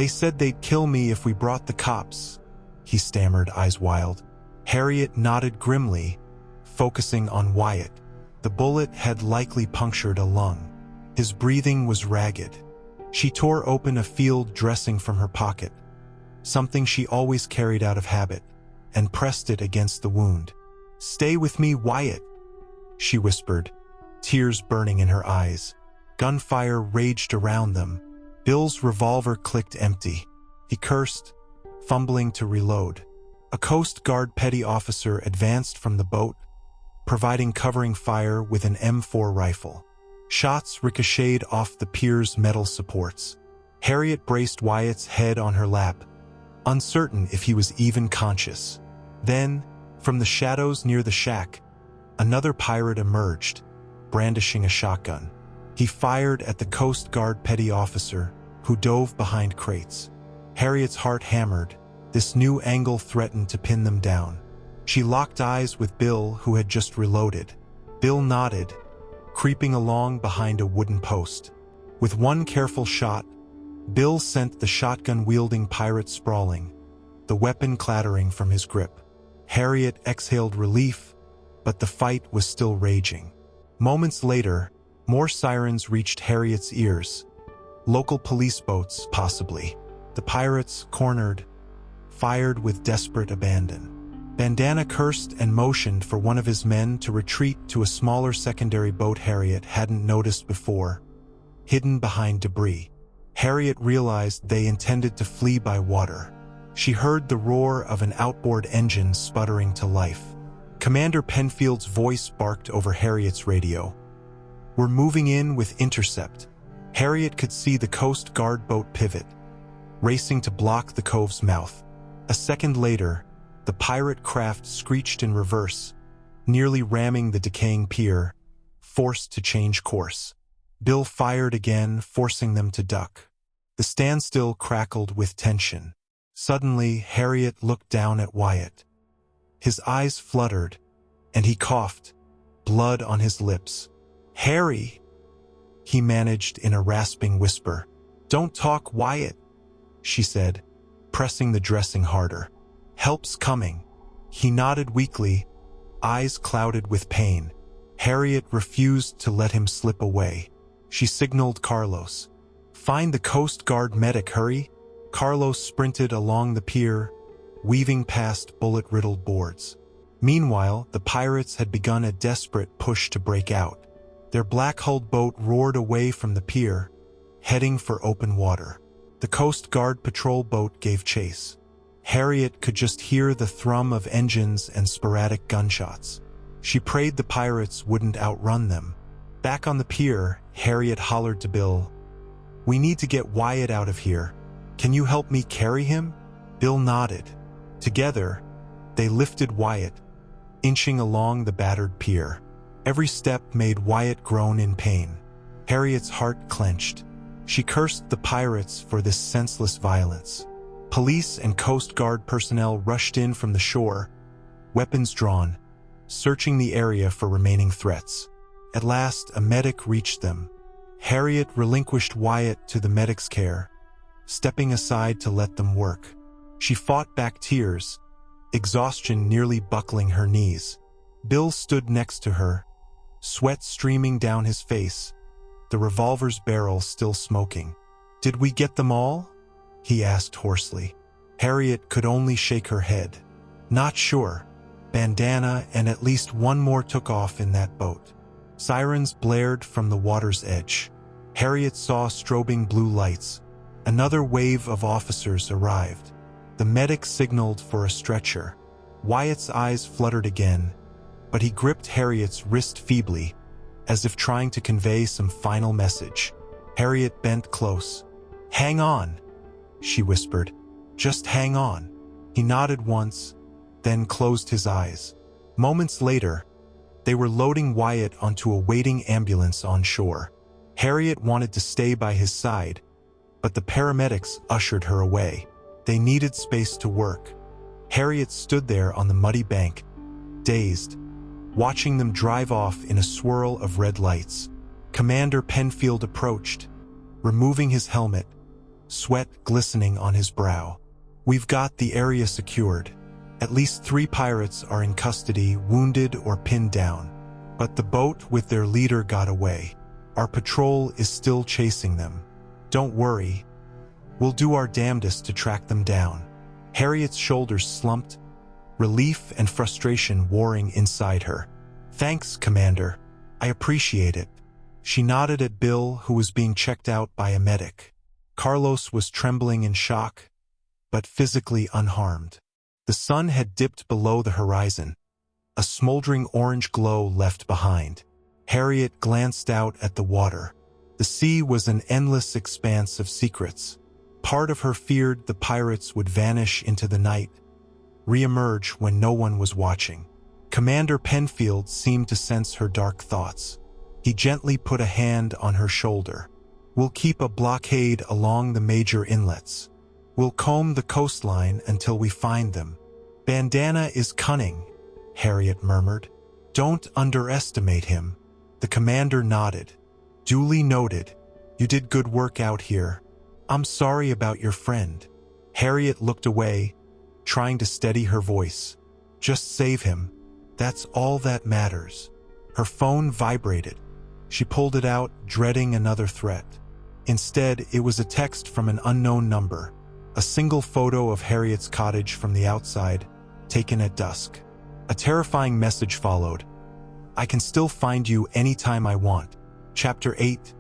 Speaker 1: said they'd kill me if we brought the cops," he stammered, eyes wild. Harriet nodded grimly, focusing on Wyatt. The bullet had likely punctured a lung. His breathing was ragged. She tore open a field dressing from her pocket, something she always carried out of habit, and pressed it against the wound. "Stay with me, Wyatt," she whispered, tears burning in her eyes. Gunfire raged around them. Bill's revolver clicked empty. He cursed, fumbling to reload. A Coast Guard petty officer advanced from the boat, providing covering fire with an M4 rifle. Shots ricocheted off the pier's metal supports. Harriet braced Wyatt's head on her lap, uncertain if he was even conscious. Then, from the shadows near the shack, another pirate emerged, brandishing a shotgun. He fired at the Coast Guard petty officer, who dove behind crates. Harriet's heart hammered. This new angle threatened to pin them down. She locked eyes with Bill, who had just reloaded. Bill nodded, creeping along behind a wooden post. With one careful shot, Bill sent the shotgun-wielding pirate sprawling, the weapon clattering from his grip. Harriet exhaled relief, but the fight was still raging. Moments later, more sirens reached Harriet's ears. Local police boats, possibly. The pirates, cornered, fired with desperate abandon. Bandana cursed and motioned for one of his men to retreat to a smaller secondary boat Harriet hadn't noticed before, hidden behind debris. Harriet realized they intended to flee by water. She heard the roar of an outboard engine sputtering to life. Commander Penfield's voice barked over Harriet's radio. "We're moving in with intercept." Harriet could see the Coast Guard boat pivot, racing to block the cove's mouth. A second later, the pirate craft screeched in reverse, nearly ramming the decaying pier, forced to change course. Bill fired again, forcing them to duck. The standstill crackled with tension. Suddenly, Harriet looked down at Wyatt. His eyes fluttered, and he coughed, blood on his lips. "Harry," he managed in a rasping whisper. "Don't talk, Wyatt," she said, pressing the dressing harder. "Help's coming." He nodded weakly, eyes clouded with pain. Harriet refused to let him slip away. She signaled Carlos. "Find the Coast Guard medic, hurry." Carlos sprinted along the pier, weaving past bullet-riddled boards. Meanwhile, the pirates had begun a desperate push to break out. Their black-hulled boat roared away from the pier, heading for open water. The Coast Guard patrol boat gave chase. Harriet could just hear the thrum of engines and sporadic gunshots. She prayed the pirates wouldn't outrun them. Back on the pier, Harriet hollered to Bill, "We need to get Wyatt out of here. Can you help me carry him?" Bill nodded. Together, they lifted Wyatt, inching along the battered pier. Every step made Wyatt groan in pain. Harriet's heart clenched. She cursed the pirates for this senseless violence. Police and Coast Guard personnel rushed in from the shore, weapons drawn, searching the area for remaining threats. At last, a medic reached them. Harriet relinquished Wyatt to the medic's care, stepping aside to let them work. She fought back tears, exhaustion nearly buckling her knees. Bill stood next to her, sweat streaming down his face, the revolver's barrel still smoking. "Did we get them all?" he asked hoarsely. Harriet could only shake her head. "Not sure. Bandana and at least one more took off in that boat." Sirens blared from the water's edge. Harriet saw strobing blue lights. Another wave of officers arrived. The medic signaled for a stretcher. Wyatt's eyes fluttered again, but he gripped Harriet's wrist feebly, as if trying to convey some final message. Harriet bent close. "Hang on," she whispered. "Just hang on." He nodded once, then closed his eyes. Moments later, they were loading Wyatt onto a waiting ambulance on shore. Harriet wanted to stay by his side, but the paramedics ushered her away. They needed space to work. Harriet stood there on the muddy bank, dazed, watching them drive off in a swirl of red lights. Commander Penfield approached, removing his helmet, sweat glistening on his brow. "We've got the area secured. At least 3 pirates are in custody, wounded or pinned down. But the boat with their leader got away. Our patrol is still chasing them. Don't worry. We'll do our damnedest to track them down." Harriet's shoulders slumped, relief and frustration warring inside her. "Thanks, Commander. I appreciate it." She nodded at Bill, who was being checked out by a medic. Carlos was trembling in shock, but physically unharmed. The sun had dipped below the horizon, a smoldering orange glow left behind. Harriet glanced out at the water. The sea was an endless expanse of secrets. Part of her feared the pirates would vanish into the night, re-emerge when no one was watching. Commander Penfield seemed to sense her dark thoughts. He gently put a hand on her shoulder. "We'll keep a blockade along the major inlets. We'll comb the coastline until we find them." "Bandana is cunning," Harriet murmured. "Don't underestimate him." The commander nodded. "Duly noted. You did good work out here. I'm sorry about your friend." Harriet looked away, trying to steady her voice. "Just save him. That's all that matters." Her phone vibrated. She pulled it out, dreading another threat. Instead, it was a text from an unknown number. A single photo of Harriet's cottage from the outside, taken at dusk. A terrifying message followed. "I can still find you anytime I want." Chapter 8.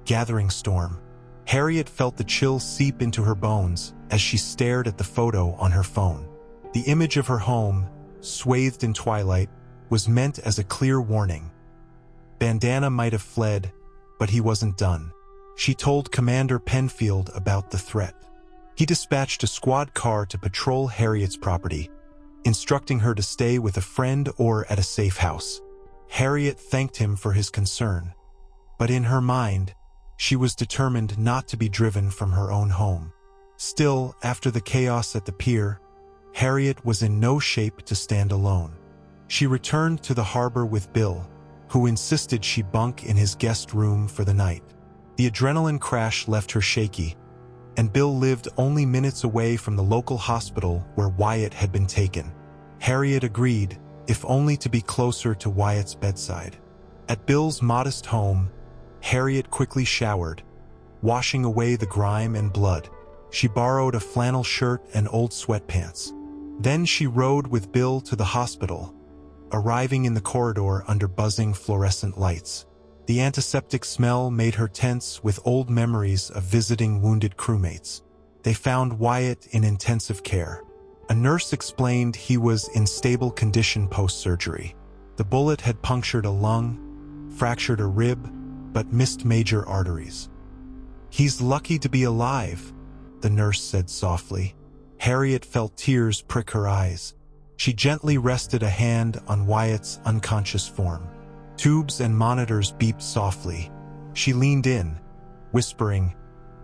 Speaker 1: Gathering Storm. Harriet felt the chill seep into her bones as she stared at the photo on her phone. The image of her home, swathed in twilight, was meant as a clear warning. Bandana might have fled, but he wasn't done. She told Commander Penfield about the threat. He dispatched a squad car to patrol Harriet's property, instructing her to stay with a friend or at a safe house. Harriet thanked him for his concern, but in her mind, she was determined not to be driven from her own home. Still, after the chaos at the pier, Harriet was in no shape to stand alone. She returned to the harbor with Bill, who insisted she bunk in his guest room for the night. The adrenaline crash left her shaky, and Bill lived only minutes away from the local hospital where Wyatt had been taken. Harriet agreed, if only to be closer to Wyatt's bedside. At Bill's modest home, Harriet quickly showered, washing away the grime and blood. She borrowed a flannel shirt and old sweatpants. Then she rode with Bill to the hospital, arriving in the corridor under buzzing fluorescent lights. The antiseptic smell made her tense with old memories of visiting wounded crewmates. They found Wyatt in intensive care. A nurse explained he was in stable condition post-surgery. The bullet had punctured a lung, fractured a rib, but missed major arteries. "He's lucky to be alive," the nurse said softly. Harriet felt tears prick her eyes. She gently rested a hand on Wyatt's unconscious form. Tubes and monitors beeped softly. She leaned in, whispering,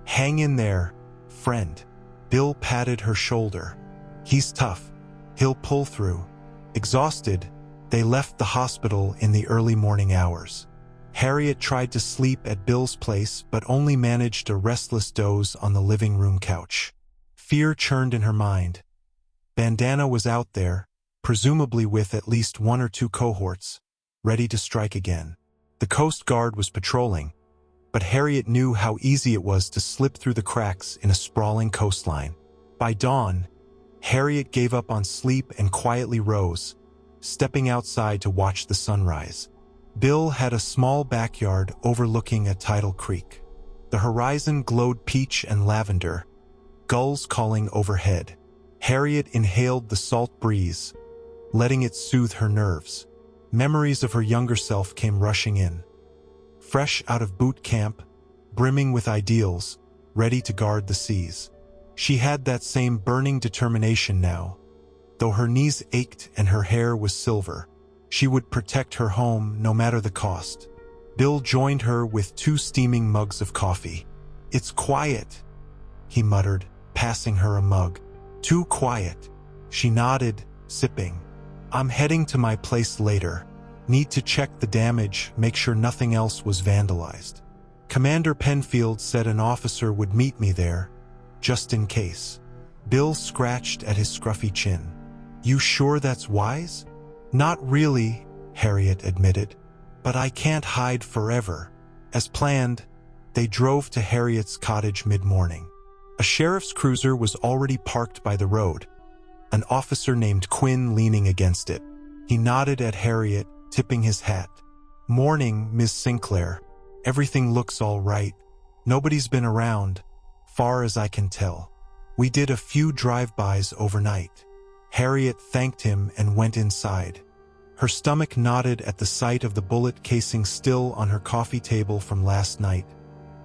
Speaker 1: "Hang in there, friend." Bill patted her shoulder. "He's tough. He'll pull through." Exhausted, they left the hospital in the early morning hours. Harriet tried to sleep at Bill's place but only managed a restless doze on the living room couch. Fear churned in her mind. Bandana was out there, presumably with at least 1 or 2 cohorts, ready to strike again. The Coast Guard was patrolling, but Harriet knew how easy it was to slip through the cracks in a sprawling coastline. By dawn, Harriet gave up on sleep and quietly rose, stepping outside to watch the sunrise. Bill had a small backyard overlooking a tidal creek. The horizon glowed peach and lavender, gulls calling overhead. Harriet inhaled the salt breeze, letting it soothe her nerves. Memories of her younger self came rushing in. fresh out of boot camp, brimming with ideals, ready to guard the seas. She had that same burning determination now. Though her knees ached and her hair was silver, she would protect her home no matter the cost. Bill joined her with 2 steaming mugs of coffee. "It's quiet," he muttered, passing her a mug. "Too quiet." She nodded, sipping. "I'm heading to my place later. Need to check the damage, make sure nothing else was vandalized. Commander Penfield said an officer would meet me there, just in case." Bill scratched at his scruffy chin. "You sure that's wise?" "Not really," Harriet admitted. "But I can't hide forever." As planned, they drove to Harriet's cottage mid-morning. A sheriff's cruiser was already parked by the road, an officer named Quinn leaning against it. He nodded at Harriet, tipping his hat. "Morning, Miss Sinclair. Everything looks all right. Nobody's been around, far as I can tell. We did a few drive-bys overnight." Harriet thanked him and went inside. Her stomach knotted at the sight of the bullet casing still on her coffee table from last night,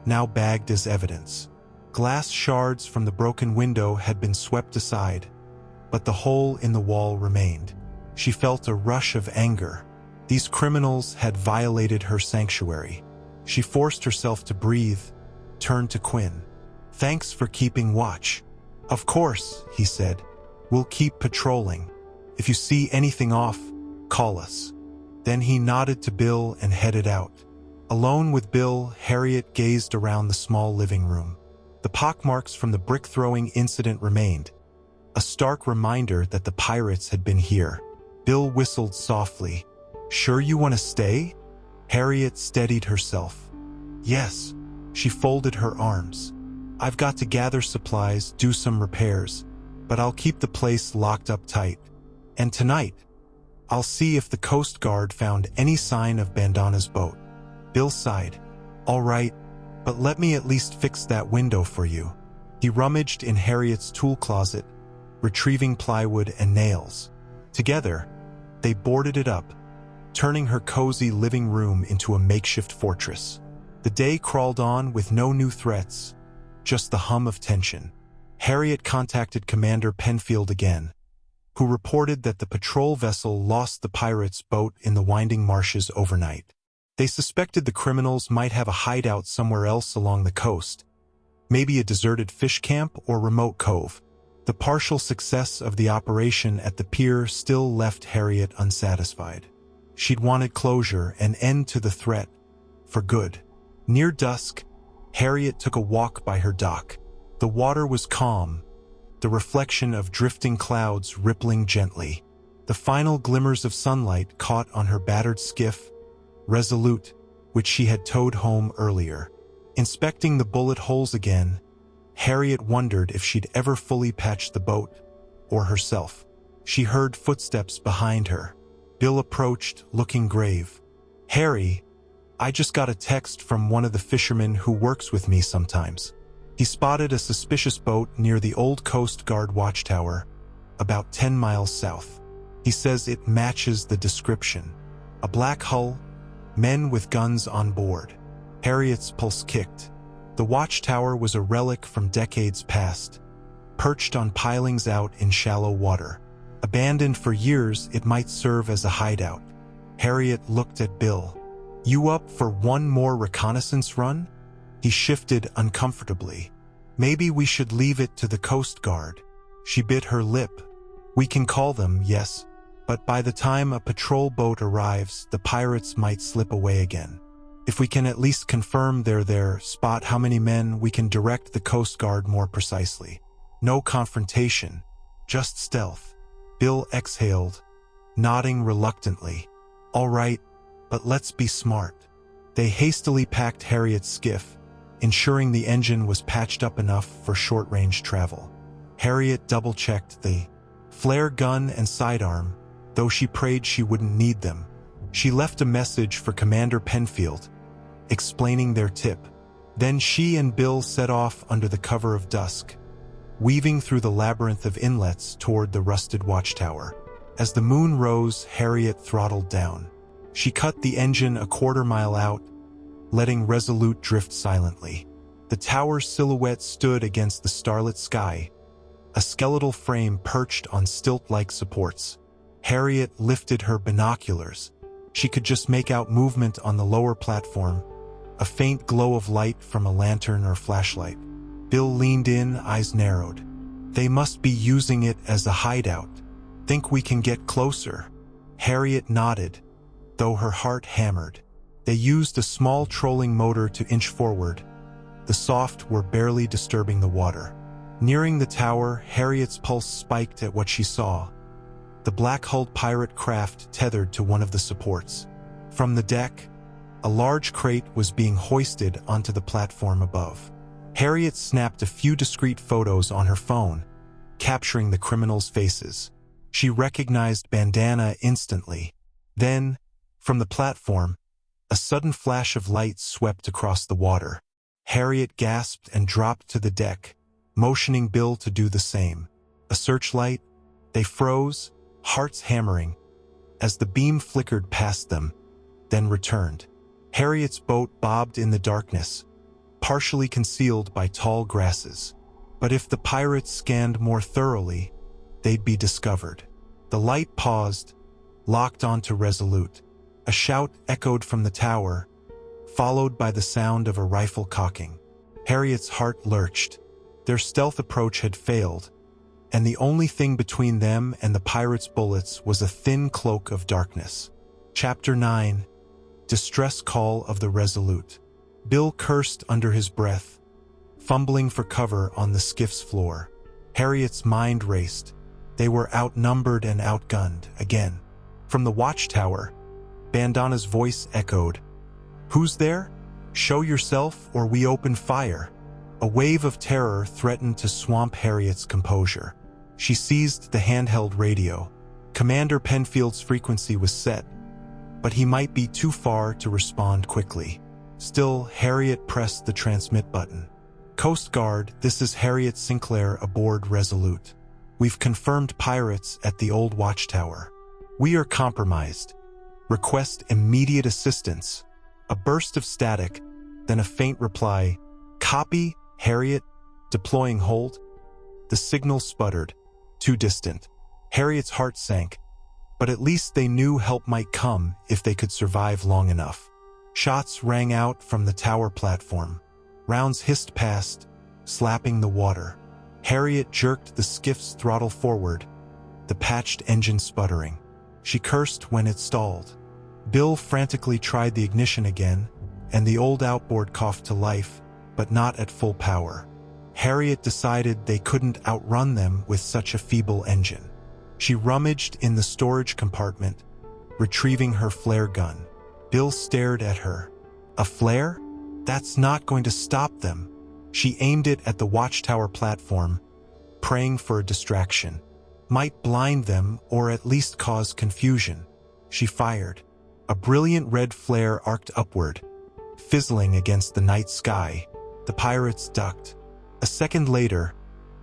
Speaker 1: now bagged as evidence. Glass shards from the broken window had been swept aside, but the hole in the wall remained. She felt a rush of anger. These criminals had violated her sanctuary. She forced herself to breathe, turned to Quinn. "Thanks for keeping watch." "Of course," he said. "We'll keep patrolling. If you see anything off, call us." Then he nodded to Bill and headed out. Alone with Bill, Harriet gazed around the small living room. The pockmarks from the brick-throwing incident remained, a stark reminder that the pirates had been here. Bill whistled softly. "Sure you want to stay?" Harriet steadied herself. "Yes." She folded her arms. "I've got to gather supplies, do some repairs, but I'll keep the place locked up tight. And tonight, I'll see if the Coast Guard found any sign of Bandana's boat." Bill sighed. "All right, but let me at least fix that window for you." He rummaged in Harriet's tool closet, retrieving plywood and nails. Together, they boarded it up, turning her cozy living room into a makeshift fortress. The day crawled on with no new threats, just the hum of tension. Harriet contacted Commander Penfield again, who reported that the patrol vessel lost the pirates' boat in the winding marshes overnight. They suspected the criminals might have a hideout somewhere else along the coast, maybe a deserted fish camp or remote cove. The partial success of the operation at the pier still left Harriet unsatisfied. She'd wanted closure, an end to the threat, for good. Near dusk, Harriet took a walk by her dock. The water was calm, the reflection of drifting clouds rippling gently. The final glimmers of sunlight caught on her battered skiff, Resolute, which she had towed home earlier. Inspecting the bullet holes again, Harriet wondered if she'd ever fully patched the boat, or herself. She heard footsteps behind her. Bill approached, looking grave. "Harry, I just got a text from one of the fishermen who works with me sometimes. He spotted a suspicious boat near the old Coast Guard watchtower, about 10 miles south. He says it matches the description. A black hull, men with guns on board." Harriet's pulse kicked. The watchtower was a relic from decades past, perched on pilings out in shallow water. Abandoned for years, it might serve as a hideout. Harriet looked at Bill. "You up for one more reconnaissance run?" He shifted uncomfortably. "Maybe we should leave it to the Coast Guard." She bit her lip. "We can call them, yes, but by the time a patrol boat arrives, the pirates might slip away again. If we can at least confirm they're there, spot how many men, we can direct the Coast Guard more precisely. No confrontation, just stealth." Bill exhaled, nodding reluctantly. "All right, but let's be smart." They hastily packed Harriet's skiff, ensuring the engine was patched up enough for short-range travel. Harriet double-checked the flare gun and sidearm, though she prayed she wouldn't need them. She left a message for Commander Penfield, explaining their tip. Then she and Bill set off under the cover of dusk, weaving through the labyrinth of inlets toward the rusted watchtower. As the moon rose, Harriet throttled down. She cut the engine a quarter-mile out, letting Resolute drift silently. The tower's silhouette stood against the starlit sky, a skeletal frame perched on stilt-like supports. Harriet lifted her binoculars. She could just make out movement on the lower platform, a faint glow of light from a lantern or flashlight. Bill leaned in, eyes narrowed. They must be using it as a hideout. Think we can get closer? Harriet nodded, though her heart hammered. They used a small trolling motor to inch forward. The soft were barely disturbing the water. Nearing the tower, Harriet's pulse spiked at what she saw. The black-hulled pirate craft tethered to one of the supports. From the deck, a large crate was being hoisted onto the platform above. Harriet snapped a few discreet photos on her phone, capturing the criminals' faces. She recognized Bandana instantly. Then, from the platform, a sudden flash of light swept across the water. Harriet gasped and dropped to the deck, motioning Bill to do the same. A searchlight? They froze, hearts hammering, as the beam flickered past them, then returned. Harriet's boat bobbed in the darkness, partially concealed by tall grasses. But if the pirates scanned more thoroughly, they'd be discovered. The light paused, locked onto Resolute. A shout echoed from the tower, followed by the sound of a rifle cocking. Harriet's heart lurched. Their stealth approach had failed, and the only thing between them and the pirates' bullets was a thin cloak of darkness. Chapter 9. Distress Call of the Resolute. Bill cursed under his breath, fumbling for cover on the skiff's floor. Harriet's mind raced. They were outnumbered and outgunned again. From the watchtower, Bandana's voice echoed. "Who's there? Show yourself or we open fire." A wave of terror threatened to swamp Harriet's composure. She seized the handheld radio. Commander Penfield's frequency was set, but he might be too far to respond quickly. Still, Harriet pressed the transmit button. "Coast Guard, this is Harriet Sinclair aboard Resolute. We've confirmed pirates at the old watchtower. We are compromised. Request immediate assistance." A burst of static, then a faint reply. "Copy, Harriet. Deploying hold." The signal sputtered, too distant. Harriet's heart sank, but at least they knew help might come if they could survive long enough. Shots rang out from the tower platform. Rounds hissed past, slapping the water. Harriet jerked the skiff's throttle forward, the patched engine sputtering. She cursed when it stalled. Bill frantically tried the ignition again, and the old outboard coughed to life, but not at full power. Harriet decided they couldn't outrun them with such a feeble engine. She rummaged in the storage compartment, retrieving her flare gun. Bill stared at her. "A flare? That's not going to stop them." She aimed it at the watchtower platform, praying for a distraction. Might blind them or at least cause confusion. She fired. A brilliant red flare arced upward, fizzling against the night sky. The pirates ducked. A second later,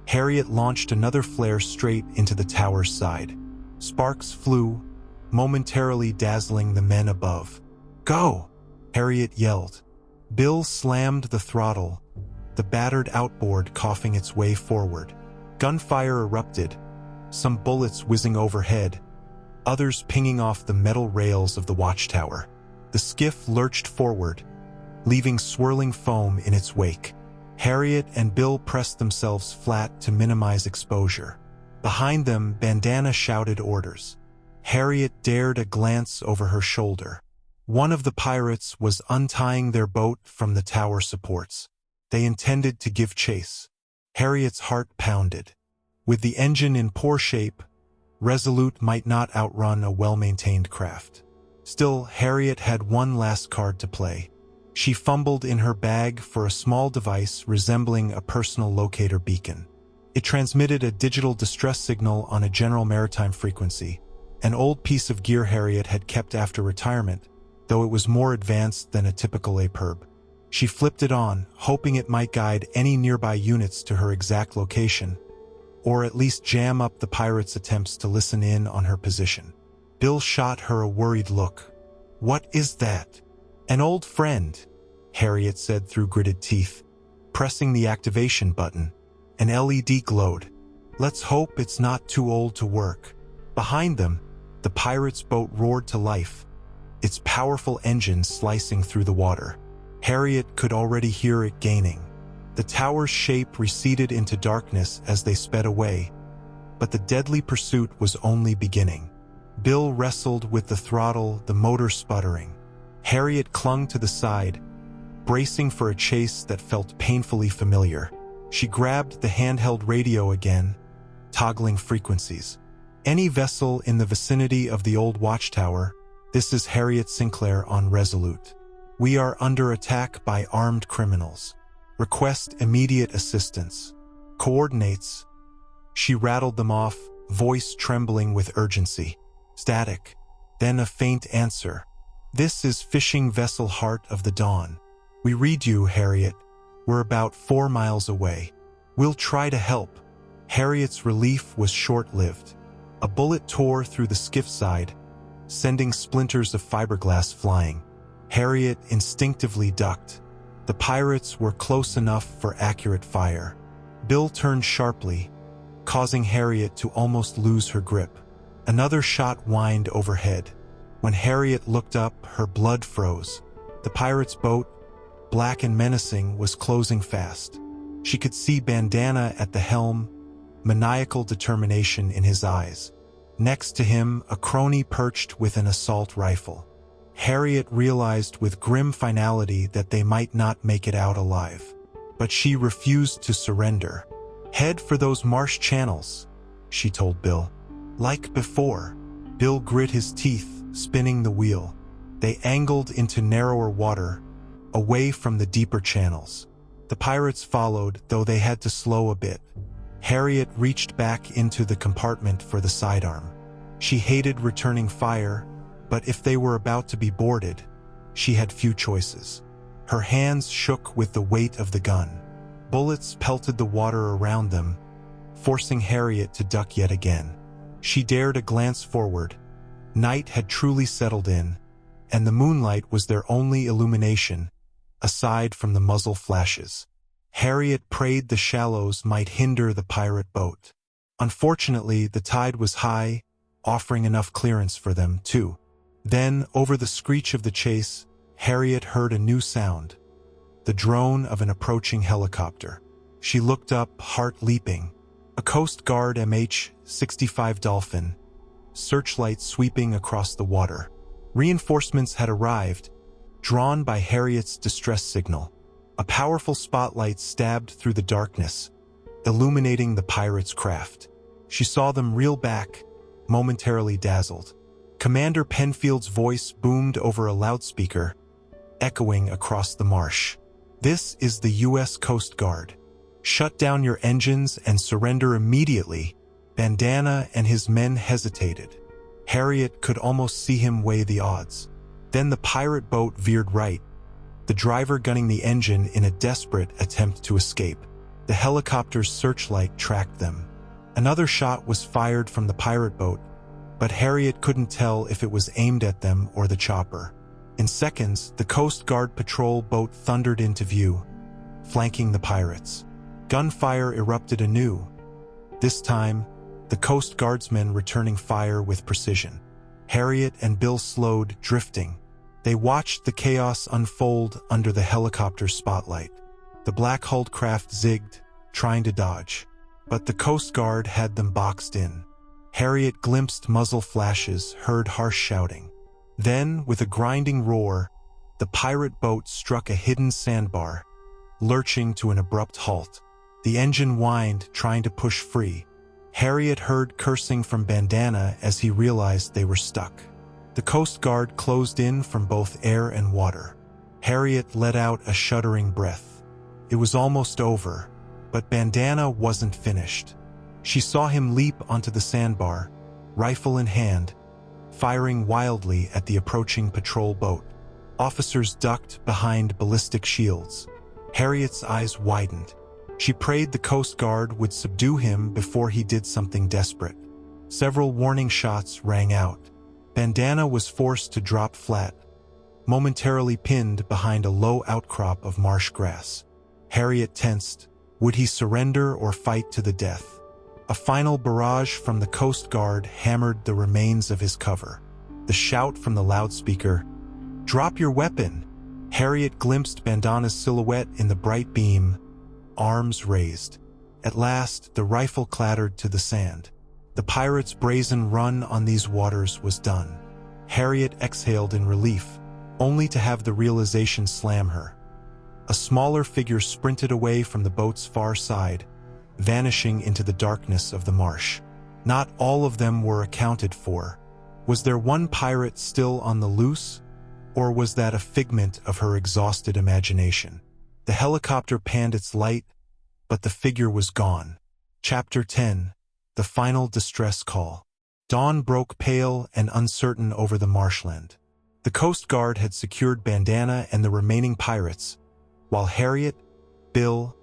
Speaker 1: Harriet launched another flare straight into the tower's side. Sparks flew, momentarily dazzling the men above. "Go!" Harriet yelled. Bill slammed the throttle, the battered outboard coughing its way forward. Gunfire erupted, some bullets whizzing overhead, others pinging off the metal rails of the watchtower. The skiff lurched forward, leaving swirling foam in its wake. Harriet and Bill pressed themselves flat to minimize exposure. Behind them, Bandana shouted orders. Harriet dared a glance over her shoulder. One of the pirates was untying their boat from the tower supports. They intended to give chase. Harriet's heart pounded. With the engine in poor shape, Resolute might not outrun a well-maintained craft. Still, Harriet had one last card to play. She fumbled in her bag for a small device resembling a personal locator beacon. It transmitted a digital distress signal on a general maritime frequency, an old piece of gear Harriet had kept after retirement, though it was more advanced than a typical APERB. She flipped it on, hoping it might guide any nearby units to her exact location, or at least jam up the pirates' attempts to listen in on her position. Bill shot her a worried look. "What is that?" "An old friend. Harriet said through gritted teeth. Pressing the activation button, an LED glowed. Let's hope it's not too old to work. Behind them, the pirate's boat roared to life, its powerful engine slicing through the water. Harriet could already hear it gaining. The tower's shape receded into darkness as they sped away, but the deadly pursuit was only beginning. Bill wrestled with the throttle, the motor sputtering. Harriet clung to the side, bracing for a chase that felt painfully familiar. She grabbed the handheld radio again, toggling frequencies. Any vessel in the vicinity of the old watchtower, this is Harriet Sinclair on Resolute. We are under attack by armed criminals. Request immediate assistance. Coordinates. She rattled them off, voice trembling with urgency. Static. Then a faint answer. This is fishing vessel Heart of the Dawn. We read you, Harriet. We're about 4 miles away. We'll try to help. Harriet's relief was short-lived. A bullet tore through the skiff side, sending splinters of fiberglass flying. Harriet instinctively ducked. The pirates were close enough for accurate fire. Bill turned sharply, causing Harriet to almost lose her grip. Another shot whined overhead. When Harriet looked up, her blood froze. The pirate's boat, black and menacing, was closing fast. She could see Bandana at the helm, maniacal determination in his eyes. Next to him, a crony perched with an assault rifle. Harriet realized with grim finality that they might not make it out alive. But she refused to surrender. Head for those marsh channels, she told Bill. Like before. Bill grit his teeth, spinning the wheel. They angled into narrower water, away from the deeper channels. The pirates followed, though they had to slow a bit. Harriet reached back into the compartment for the sidearm. She hated returning fire, but if they were about to be boarded, she had few choices. Her hands shook with the weight of the gun. Bullets pelted the water around them, forcing Harriet to duck yet again. She dared a glance forward. Night had truly settled in, and the moonlight was their only illumination, aside from the muzzle flashes. Harriet prayed the shallows might hinder the pirate boat. Unfortunately, the tide was high, offering enough clearance for them, too. Then, over the screech of the chase, Harriet heard a new sound, the drone of an approaching helicopter. She looked up, heart leaping. A Coast Guard MH-65 Dolphin, searchlight sweeping across the water. Reinforcements had arrived, drawn by Harriet's distress signal. A powerful spotlight stabbed through the darkness, illuminating the pirates' craft. She saw them reel back, momentarily dazzled. Commander Penfield's voice boomed over a loudspeaker, echoing across the marsh. This is the U.S. Coast Guard. Shut down your engines and surrender immediately. Bandana and his men hesitated. Harriet could almost see him weigh the odds. Then the pirate boat veered right, the driver gunning the engine in a desperate attempt to escape. The helicopter's searchlight tracked them. Another shot was fired from the pirate boat, but Harriet couldn't tell if it was aimed at them or the chopper. In seconds, the Coast Guard patrol boat thundered into view, flanking the pirates. Gunfire erupted anew. This time, the Coast Guardsmen returning fire with precision. Harriet and Bill slowed, drifting. They watched the chaos unfold under the helicopter's spotlight. The black-hulled craft zigged, trying to dodge, but the Coast Guard had them boxed in. Harriet glimpsed muzzle flashes, heard harsh shouting. Then, with a grinding roar, the pirate boat struck a hidden sandbar, lurching to an abrupt halt. The engine whined, trying to push free. Harriet heard cursing from Bandana as he realized they were stuck. The Coast Guard closed in from both air and water. Harriet let out a shuddering breath. It was almost over, but Bandana wasn't finished. She saw him leap onto the sandbar, rifle in hand, firing wildly at the approaching patrol boat. Officers ducked behind ballistic shields. Harriet's eyes widened. She prayed the Coast Guard would subdue him before he did something desperate. Several warning shots rang out. Bandana was forced to drop flat, momentarily pinned behind a low outcrop of marsh grass. Harriet tensed. Would he surrender or fight to the death? A final barrage from the Coast Guard hammered the remains of his cover. The shout from the loudspeaker, "Drop your weapon!" Harriet glimpsed Bandana's silhouette in the bright beam, arms raised. At last, the rifle clattered to the sand. The pirates' brazen run on these waters was done. Harriet exhaled in relief, only to have the realization slam her. A smaller figure sprinted away from the boat's far side, vanishing into the darkness of the marsh. Not all of them were accounted for. Was there one pirate still on the loose, or was that a figment of her exhausted imagination? The helicopter panned its light, but the figure was gone. Chapter 10. The Final Distress Call. Dawn broke pale and uncertain over the marshland. The Coast Guard had secured Bandana and the remaining pirates, while Harriet, Bill,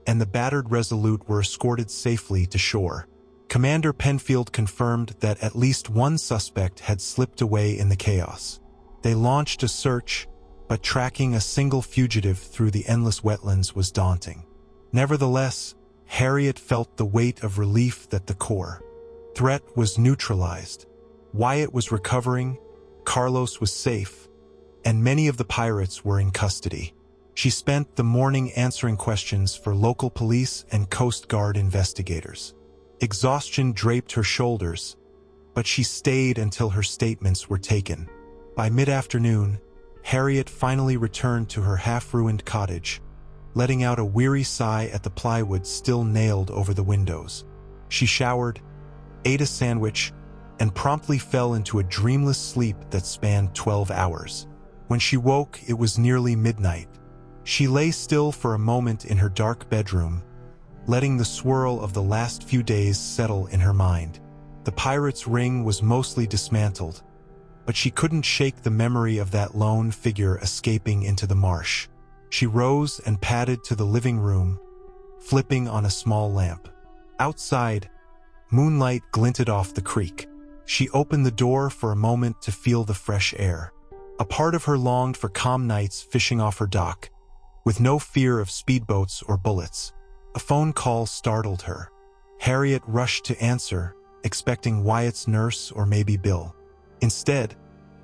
Speaker 1: and the battered Resolute were escorted safely to shore. Commander Penfield confirmed that at least one suspect had slipped away in the chaos. They launched a search, but tracking a single fugitive through the endless wetlands was daunting. Nevertheless, Harriet felt the weight of relief that the core threat was neutralized. Wyatt was recovering, Carlos was safe, and many of the pirates were in custody. She spent the morning answering questions for local police and Coast Guard investigators. Exhaustion draped her shoulders, but she stayed until her statements were taken. By mid-afternoon, Harriet finally returned to her half-ruined cottage, letting out a weary sigh at the plywood still nailed over the windows. She showered, ate a sandwich, and promptly fell into a dreamless sleep that spanned 12 hours. When she woke, it was nearly midnight. She lay still for a moment in her dark bedroom, letting the swirl of the last few days settle in her mind. The pirate's ring was mostly dismantled, but she couldn't shake the memory of that lone figure escaping into the marsh. She rose and padded to the living room, flipping on a small lamp. Outside, moonlight glinted off the creek. She opened the door for a moment to feel the fresh air. A part of her longed for calm nights fishing off her dock, with no fear of speedboats or bullets. A phone call startled her. Harriet rushed to answer, expecting Wyatt's nurse or maybe Bill. Instead,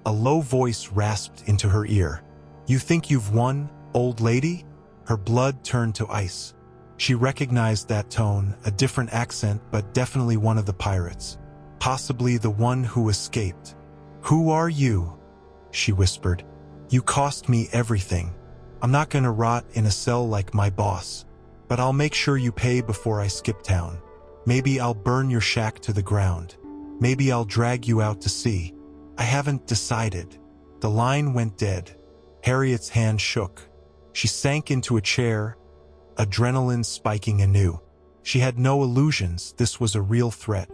Speaker 1: a low voice rasped into her ear. "You think you've won, old lady?" Her blood turned to ice. She recognized that tone, a different accent, but definitely one of the pirates. Possibly the one who escaped. "Who are you?" she whispered. "You cost me everything. I'm not gonna rot in a cell like my boss, but I'll make sure you pay before I skip town. Maybe I'll burn your shack to the ground. Maybe I'll drag you out to sea. I haven't decided." The line went dead. Harriet's hand shook. She sank into a chair, adrenaline spiking anew. She had no illusions. This was a real threat.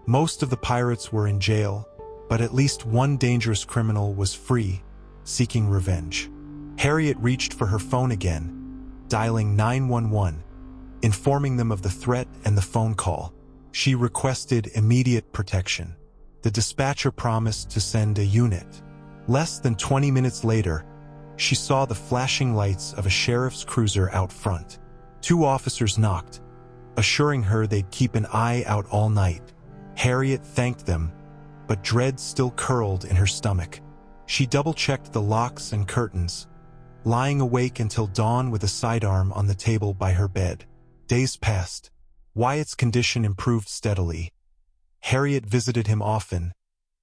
Speaker 1: Most of the pirates were in jail, but at least one dangerous criminal was free, seeking revenge. Harriet reached for her phone again, dialing 911, informing them of the threat and the phone call. She requested immediate protection. The dispatcher promised to send a unit. Less than 20 minutes later, she saw the flashing lights of a sheriff's cruiser out front. 2 officers knocked, assuring her they'd keep an eye out all night. Harriet thanked them, but dread still curled in her stomach. She double-checked the locks and curtains, lying awake until dawn with a sidearm on the table by her bed. Days passed. Wyatt's condition improved steadily. Harriet visited him often,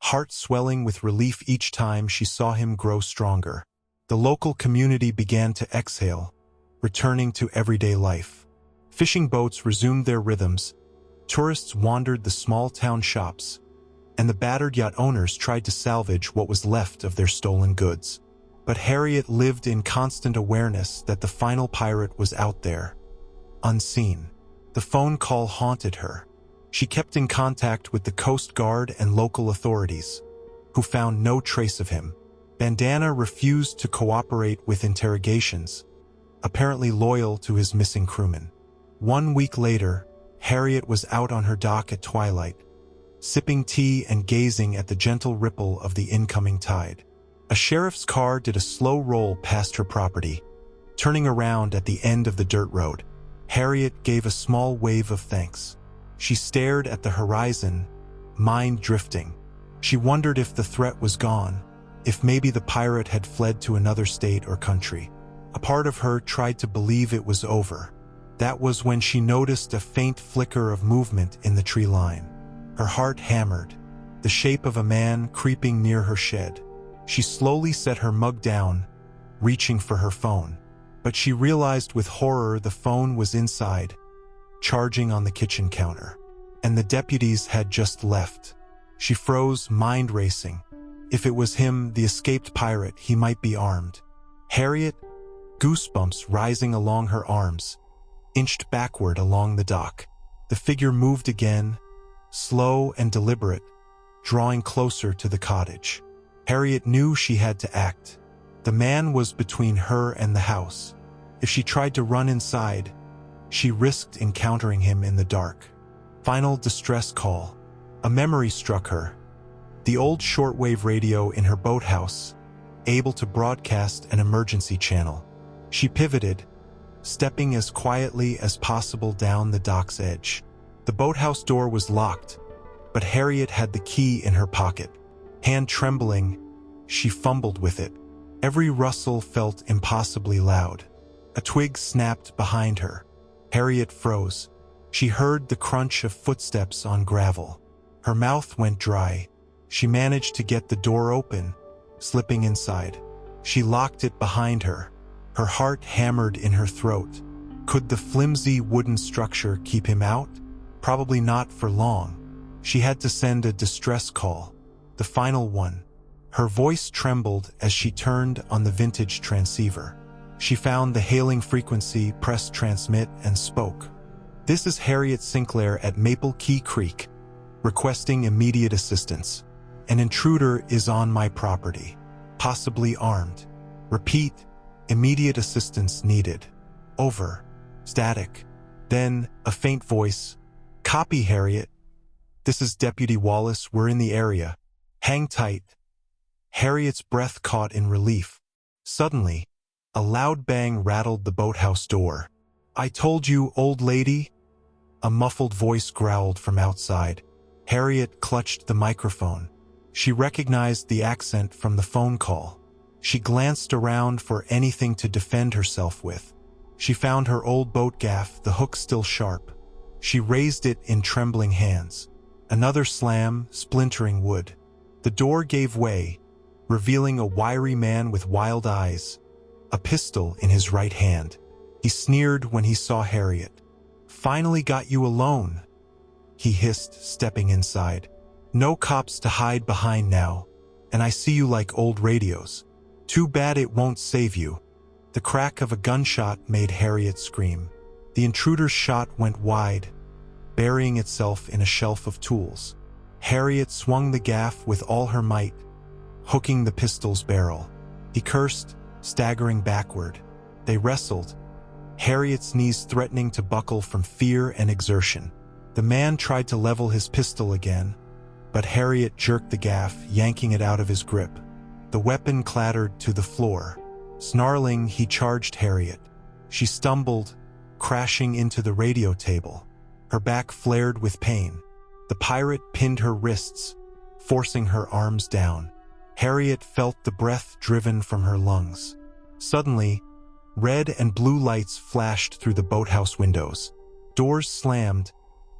Speaker 1: heart swelling with relief each time she saw him grow stronger. The local community began to exhale, returning to everyday life. Fishing boats resumed their rhythms, tourists wandered the small-town shops, and the battered yacht owners tried to salvage what was left of their stolen goods. But Harriet lived in constant awareness that the final pirate was out there, unseen. The phone call haunted her. She kept in contact with the Coast Guard and local authorities, who found no trace of him. Bandana refused to cooperate with interrogations, apparently loyal to his missing crewmen. 1 week later, Harriet was out on her dock at twilight, sipping tea and gazing at the gentle ripple of the incoming tide. A sheriff's car did a slow roll past her property. Turning around at the end of the dirt road, Harriet gave a small wave of thanks. She stared at the horizon, mind drifting. She wondered if the threat was gone, if maybe the pirate had fled to another state or country. A part of her tried to believe it was over. That was when she noticed a faint flicker of movement in the tree line. Her heart hammered, the shape of a man creeping near her shed. She slowly set her mug down, reaching for her phone. But she realized with horror the phone was inside, charging on the kitchen counter. And the deputies had just left. She froze, mind racing. If it was him, the escaped pirate, he might be armed. Harriet, goosebumps rising along her arms, inched backward along the dock. The figure moved again, slow and deliberate, drawing closer to the cottage. Harriet knew she had to act. The man was between her and the house. If she tried to run inside, she risked encountering him in the dark. Final distress call. A memory struck her. The old shortwave radio in her boathouse, able to broadcast an emergency channel. She pivoted, stepping as quietly as possible down the dock's edge. The boathouse door was locked, but Harriet had the key in her pocket. Hand trembling, she fumbled with it. Every rustle felt impossibly loud. A twig snapped behind her. Harriet froze. She heard the crunch of footsteps on gravel. Her mouth went dry. She managed to get the door open, slipping inside. She locked it behind her. Her heart hammered in her throat. Could the flimsy wooden structure keep him out? Probably not for long. She had to send a distress call, the final one. Her voice trembled as she turned on the vintage transceiver. She found the hailing frequency, pressed transmit, and spoke. "This is Harriet Sinclair at Maple Key Creek, requesting immediate assistance. An intruder is on my property, possibly armed. Repeat, immediate assistance needed. Over." Static. Then, a faint voice. "Copy, Harriet. This is Deputy Wallace, we're in the area. Hang tight." Harriet's breath caught in relief. Suddenly, a loud bang rattled the boathouse door. "I told you, old lady," a muffled voice growled from outside. Harriet clutched the microphone. She recognized the accent from the phone call. She glanced around for anything to defend herself with. She found her old boat gaff, the hook still sharp. She raised it in trembling hands. Another slam, splintering wood. The door gave way, revealing a wiry man with wild eyes, a pistol in his right hand. He sneered when he saw Harriet. "Finally got you alone," he hissed, stepping inside. "No cops to hide behind now, and I see you like old radios. Too bad it won't save you." The crack of a gunshot made Harriet scream. The intruder's shot went wide, burying itself in a shelf of tools. Harriet swung the gaff with all her might, hooking the pistol's barrel. He cursed, staggering backward. They wrestled, Harriet's knees threatening to buckle from fear and exertion. The man tried to level his pistol again, but Harriet jerked the gaff, yanking it out of his grip. The weapon clattered to the floor. Snarling, he charged Harriet. She stumbled, crashing into the radio table. Her back flared with pain. The pirate pinned her wrists, forcing her arms down. Harriet felt the breath driven from her lungs. Suddenly, red and blue lights flashed through the boathouse windows. Doors slammed,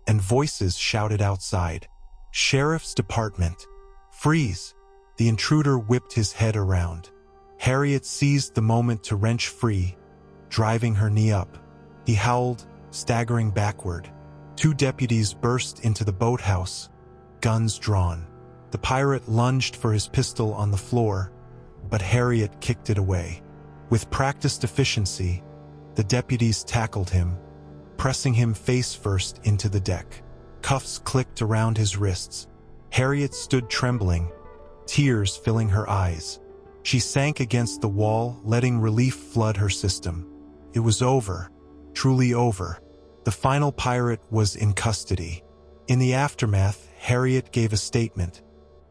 Speaker 1: and voices shouted outside. "Sheriff's Department! Freeze!" The intruder whipped his head around. Harriet seized the moment to wrench free, driving her knee up. He howled, staggering backward. Two deputies burst into the boathouse, guns drawn. The pirate lunged for his pistol on the floor, but Harriet kicked it away. With practiced efficiency, the deputies tackled him, pressing him face first into the deck. Cuffs clicked around his wrists. Harriet stood trembling, tears filling her eyes. She sank against the wall, letting relief flood her system. It was over, truly over. The final pirate was in custody. In the aftermath, Harriet gave a statement,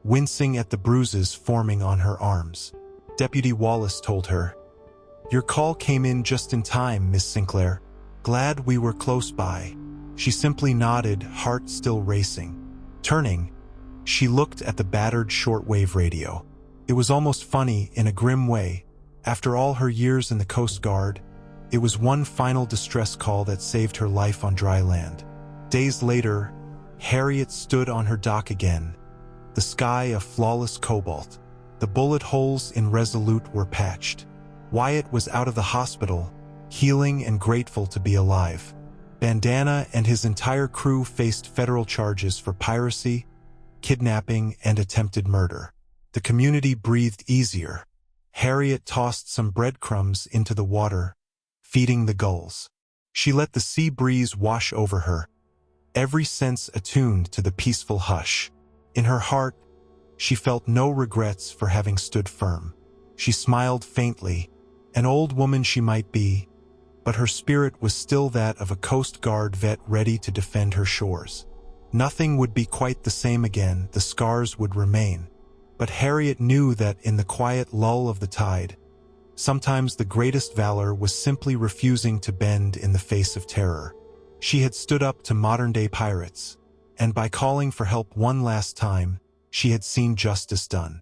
Speaker 1: wincing at the bruises forming on her arms. Deputy Wallace told her. "Your call came in just in time, Miss Sinclair. Glad we were close by." She simply nodded, heart still racing. Turning, she looked at the battered shortwave radio. It was almost funny in a grim way. After all her years in the Coast Guard, it was one final distress call that saved her life on dry land. Days later, Harriet stood on her dock again, the sky a flawless cobalt. The bullet holes in Resolute were patched. Wyatt was out of the hospital, healing and grateful to be alive. Bandana and his entire crew faced federal charges for piracy, kidnapping, and attempted murder. The community breathed easier. Harriet tossed some breadcrumbs into the water, feeding the gulls. She let the sea breeze wash over her, every sense attuned to the peaceful hush. In her heart, she felt no regrets for having stood firm. She smiled faintly, an old woman she might be, but her spirit was still that of a Coast Guard vet ready to defend her shores. Nothing would be quite the same again, the scars would remain. But Harriet knew that in the quiet lull of the tide, sometimes the greatest valor was simply refusing to bend in the face of terror. She had stood up to modern-day pirates, and by calling for help one last time, she had seen justice done.